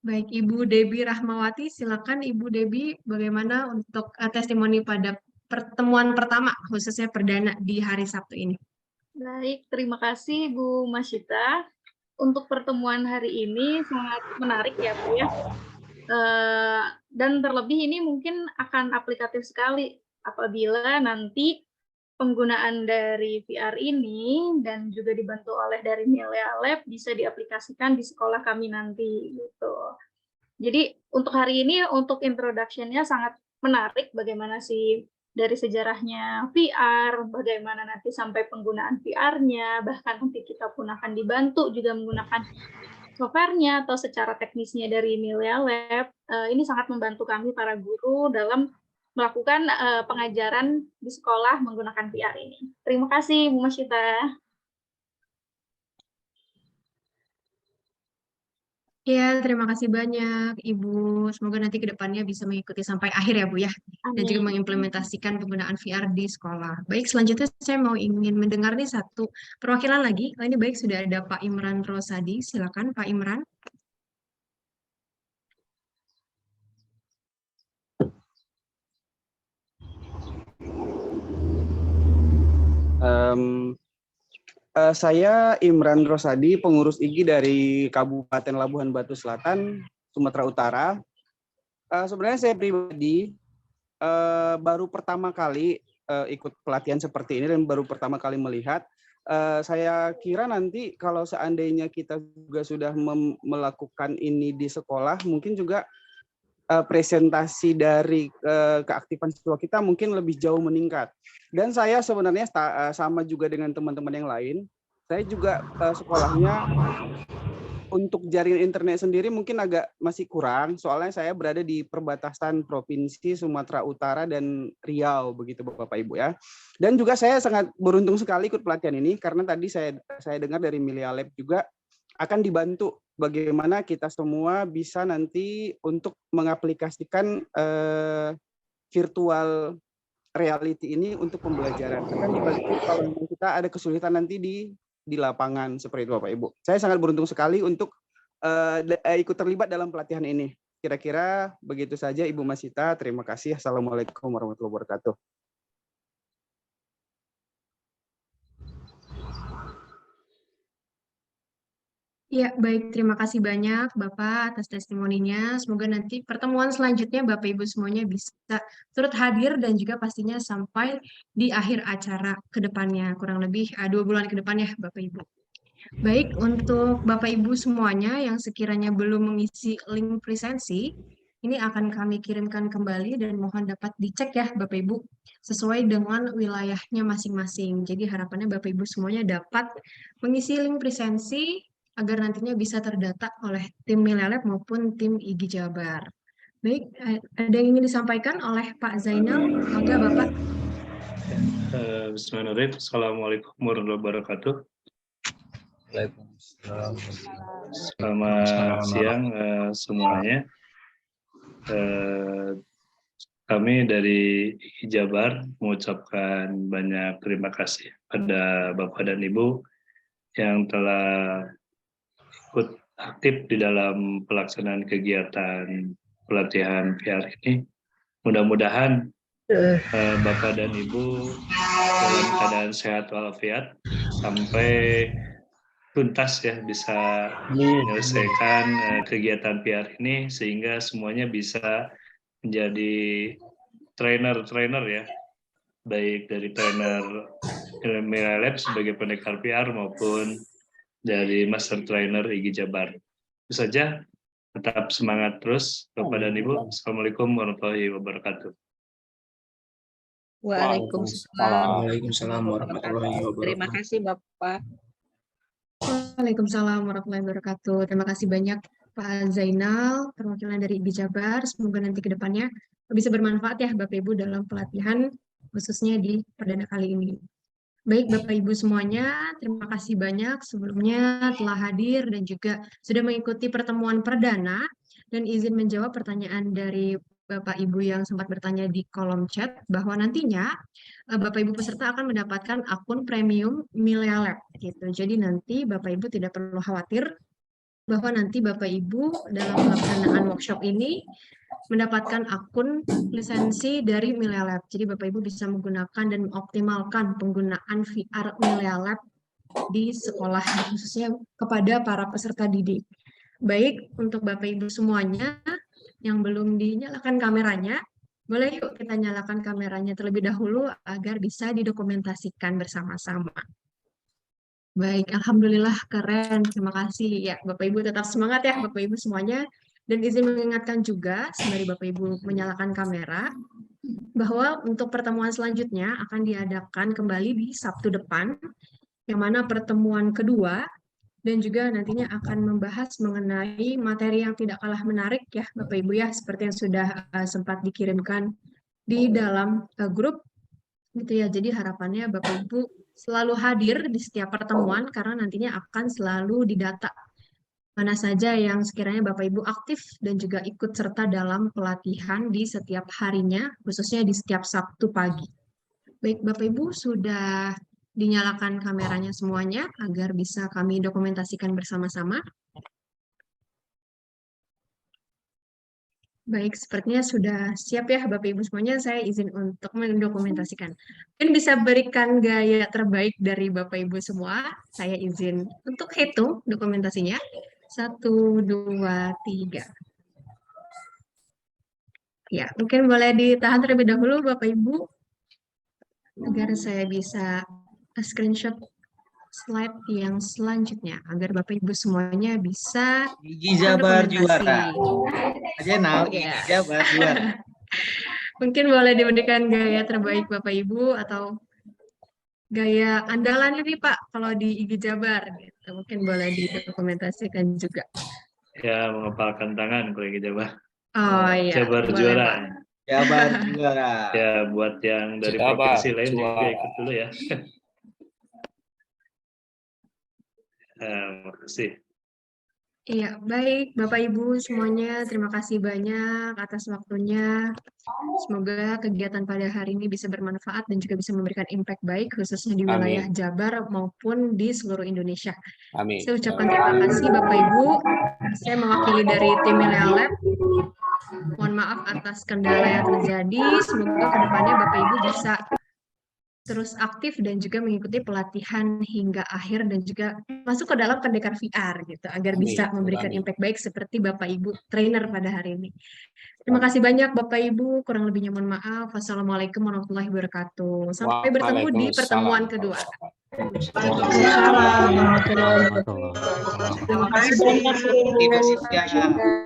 Baik, Ibu Debi Rahmawati, silakan Ibu Debi, bagaimana untuk testimoni pada pertemuan pertama, khususnya perdana di hari Sabtu ini? Baik, terima kasih Bu Masyita. Untuk pertemuan hari ini sangat menarik ya Bu ya. Dan terlebih ini mungkin akan aplikatif sekali apabila nanti penggunaan dari VR ini dan juga dibantu oleh dari Milea Lab bisa diaplikasikan di sekolah kami nanti gitu. Jadi untuk hari ini untuk introduction-nya sangat menarik bagaimana sih dari sejarahnya VR, bagaimana nanti sampai penggunaan VR-nya, bahkan nanti kita pun akan dibantu juga menggunakan software-nya atau secara teknisnya dari Milea Lab. Ini sangat membantu kami para guru dalam melakukan pengajaran di sekolah menggunakan VR ini. Terima kasih Bu Masyita. Ya, terima kasih banyak Ibu. Semoga nanti ke depannya bisa mengikuti sampai akhir ya Bu ya. Dan juga mengimplementasikan penggunaan VR di sekolah. Baik, selanjutnya saya ingin mendengar nih satu perwakilan lagi. Ini baik, sudah ada Pak Imran Rosadi. Silakan Pak Imran. Saya Imran Rosadi, pengurus IGI dari Kabupaten Labuhan Batu Selatan, Sumatera Utara. Sebenarnya saya pribadi baru pertama kali ikut pelatihan seperti ini dan baru pertama kali melihat. Saya kira nanti kalau seandainya kita juga sudah melakukan ini di sekolah, mungkin juga presentasi dari keaktifan siswa kita mungkin lebih jauh meningkat. Dan saya sebenarnya sama juga dengan teman-teman yang lain. Saya juga sekolahnya untuk jaringan internet sendiri mungkin agak masih kurang. Soalnya saya berada di perbatasan provinsi Sumatera Utara dan Riau, begitu Bapak Ibu ya. Dan juga saya sangat beruntung sekali ikut pelatihan ini karena tadi saya dengar dari Milea Lab juga akan dibantu bagaimana kita semua bisa nanti untuk mengaplikasikan virtual reality ini untuk pembelajaran. Akan dibantu kalau kita ada kesulitan nanti di lapangan seperti itu Bapak Ibu. Saya sangat beruntung sekali untuk ikut terlibat dalam pelatihan ini. Kira-kira begitu saja Ibu Masyita. Terima kasih. Assalamualaikum warahmatullahi wabarakatuh. Ya, baik. Terima kasih banyak Bapak atas testimoninya. Semoga nanti pertemuan selanjutnya Bapak Ibu semuanya bisa turut hadir dan juga pastinya sampai di akhir acara ke depannya. Kurang lebih 2 bulan ke depan ya Bapak Ibu. Baik, untuk Bapak Ibu semuanya yang sekiranya belum mengisi link presensi, ini akan kami kirimkan kembali dan mohon dapat dicek ya Bapak Ibu sesuai dengan wilayahnya masing-masing. Jadi harapannya Bapak Ibu semuanya dapat mengisi link presensi agar nantinya bisa terdata oleh tim Milea Lab maupun tim IGI Jabar. Baik, ada yang ingin disampaikan oleh Pak Zainal? Maka Bapak. Bismillahirrahmanirrahim. Assalamualaikum warahmatullahi wabarakatuh. Selamat siang semuanya. Kami dari IGI Jabar mengucapkan banyak terima kasih pada Bapak dan Ibu yang telah ikut aktif di dalam pelaksanaan kegiatan pelatihan VR ini. Mudah-mudahan Bapak dan Ibu dalam keadaan sehat walafiat sampai tuntas ya bisa menyelesaikan kegiatan VR ini sehingga semuanya bisa menjadi trainer ya, baik dari trainer Milea Lab sebagai pendekar VR maupun dari Master Trainer IGI Jabar. Itu saja, tetap semangat terus Bapak dan Ibu. Assalamualaikum warahmatullahi wabarakatuh. Waalaikumsalam warahmatullahi wabarakatuh. Terima kasih Bapak. Waalaikumsalam warahmatullahi wabarakatuh. Terima kasih banyak Pak Zainal, perwakilan dari IGI Jabar. Semoga nanti ke depannya bisa bermanfaat ya Bapak Ibu dalam pelatihan khususnya di perdana kali ini. Baik Bapak Ibu semuanya, terima kasih banyak sebelumnya telah hadir dan juga sudah mengikuti pertemuan perdana dan izin menjawab pertanyaan dari Bapak Ibu yang sempat bertanya di kolom chat bahwa nantinya Bapak Ibu peserta akan mendapatkan akun premium Milea Lab gitu. Jadi nanti Bapak Ibu tidak perlu khawatir bahwa nanti Bapak Ibu dalam pelaksanaan workshop ini mendapatkan akun lisensi dari Milea Lab. Jadi Bapak Ibu bisa menggunakan dan mengoptimalkan penggunaan VR Milea Lab di sekolah, khususnya kepada para peserta didik. Baik, untuk Bapak Ibu semuanya yang belum dinyalakan kameranya, boleh yuk kita nyalakan kameranya terlebih dahulu agar bisa didokumentasikan bersama-sama. Baik, Alhamdulillah keren, terima kasih. Ya, Bapak Ibu tetap semangat ya Bapak Ibu semuanya. Dan izin mengingatkan juga, sembari Bapak Ibu menyalakan kamera, bahwa untuk pertemuan selanjutnya akan diadakan kembali di Sabtu depan, yang mana pertemuan kedua, dan juga nantinya akan membahas mengenai materi yang tidak kalah menarik ya Bapak Ibu ya, seperti yang sudah sempat dikirimkan di dalam grup gitu ya. Jadi harapannya Bapak Ibu selalu hadir di setiap pertemuan karena nantinya akan selalu didata mana saja yang sekiranya Bapak Ibu aktif dan juga ikut serta dalam pelatihan di setiap harinya, khususnya di setiap Sabtu pagi. Baik, Bapak Ibu sudah dinyalakan kameranya semuanya agar bisa kami dokumentasikan bersama-sama. Baik, sepertinya sudah siap ya Bapak Ibu semuanya, saya izin untuk mendokumentasikan. Mungkin bisa berikan gaya terbaik dari Bapak Ibu semua, saya izin untuk hitung dokumentasinya. 1, 2, 3. Ya, mungkin boleh ditahan terlebih dahulu Bapak Ibu, agar saya bisa screenshot slide yang selanjutnya agar Bapak Ibu semuanya bisa Gigi Jabar juara. dokumentasi. Ajenal, Ya. Gigi Jabar juara. Mungkin boleh diberikan gaya terbaik Bapak Ibu atau gaya andalan ini Pak kalau di IG Jabar gitu. Mungkin boleh didokumentasikan juga. Ya, mengepalkan tangan kalau Gigi Jabar. Oh iya, Jabar boleh, juara. Pak. Jabar juara. Ya, buat yang dari Jabar provinsi lain juga juara. ikut dulu ya. Makasih. Iya, baik Bapak Ibu semuanya, terima kasih banyak atas waktunya. Semoga kegiatan pada hari ini bisa bermanfaat dan juga bisa memberikan impact baik khususnya di wilayah Amin. Jabar maupun di seluruh Indonesia. Amin. Saya ucapkan terima kasih Bapak Ibu. Saya mewakili dari tim Milea Lab. Mohon maaf atas kendala yang terjadi. Semoga kedepannya Bapak Ibu bisa terus aktif dan juga mengikuti pelatihan hingga akhir dan juga masuk ke dalam pendekar VR gitu agar Amin. bisa memberikan Amin. impact baik seperti Bapak Ibu trainer pada hari ini. Terima kasih banyak Bapak Ibu, kurang lebihnya mohon maaf. Wassalamualaikum warahmatullahi wabarakatuh. Sampai bertemu di pertemuan kedua. Waalaikumsalam warahmatullahi Terima kasih banyak Indonesia.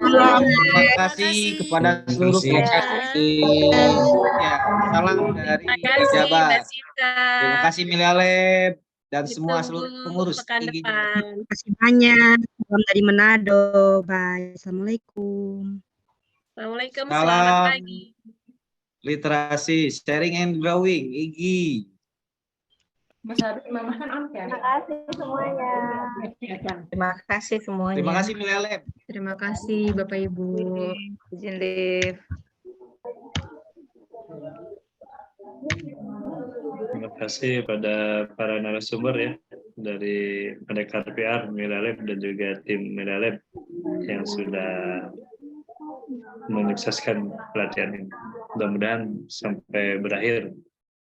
Terima kasih kepada seluruh peserta. Ya, salam dari Jabar. Terima kasih Milea Lab dan semua seluruh pengurus. Terima kasih banyak. Salam dari Manado. Bye. Assalamualaikum. Assalamualaikum, Salam. selamat pagi. Literasi, sharing and growing, IGI. Mas Arif, Mama kan on cam. Terima kasih semuanya. Terima kasih semuanya. Terima kasih Milea Lab. Terima kasih Bapak Ibu. Izin live. Terima kasih pada para narasumber ya dari Pendekar VR, Milea Lab dan juga tim Milea Lab yang sudah menyukseskan pelatihan ini. Mudah-mudahan sampai berakhir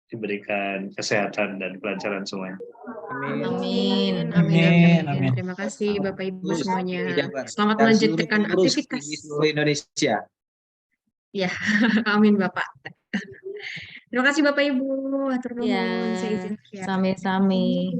diberikan kesehatan dan kelancaran semuanya. Amin. Amin. Terima kasih Bapak Ibu semuanya. Selamat Dan melanjutkan seluruh pengurus aktivitas. di seluruh Indonesia. Ya, amin Bapak. Terima kasih Bapak Ibu. Hatur nuhun. Ya, Saya izin. sami-sami.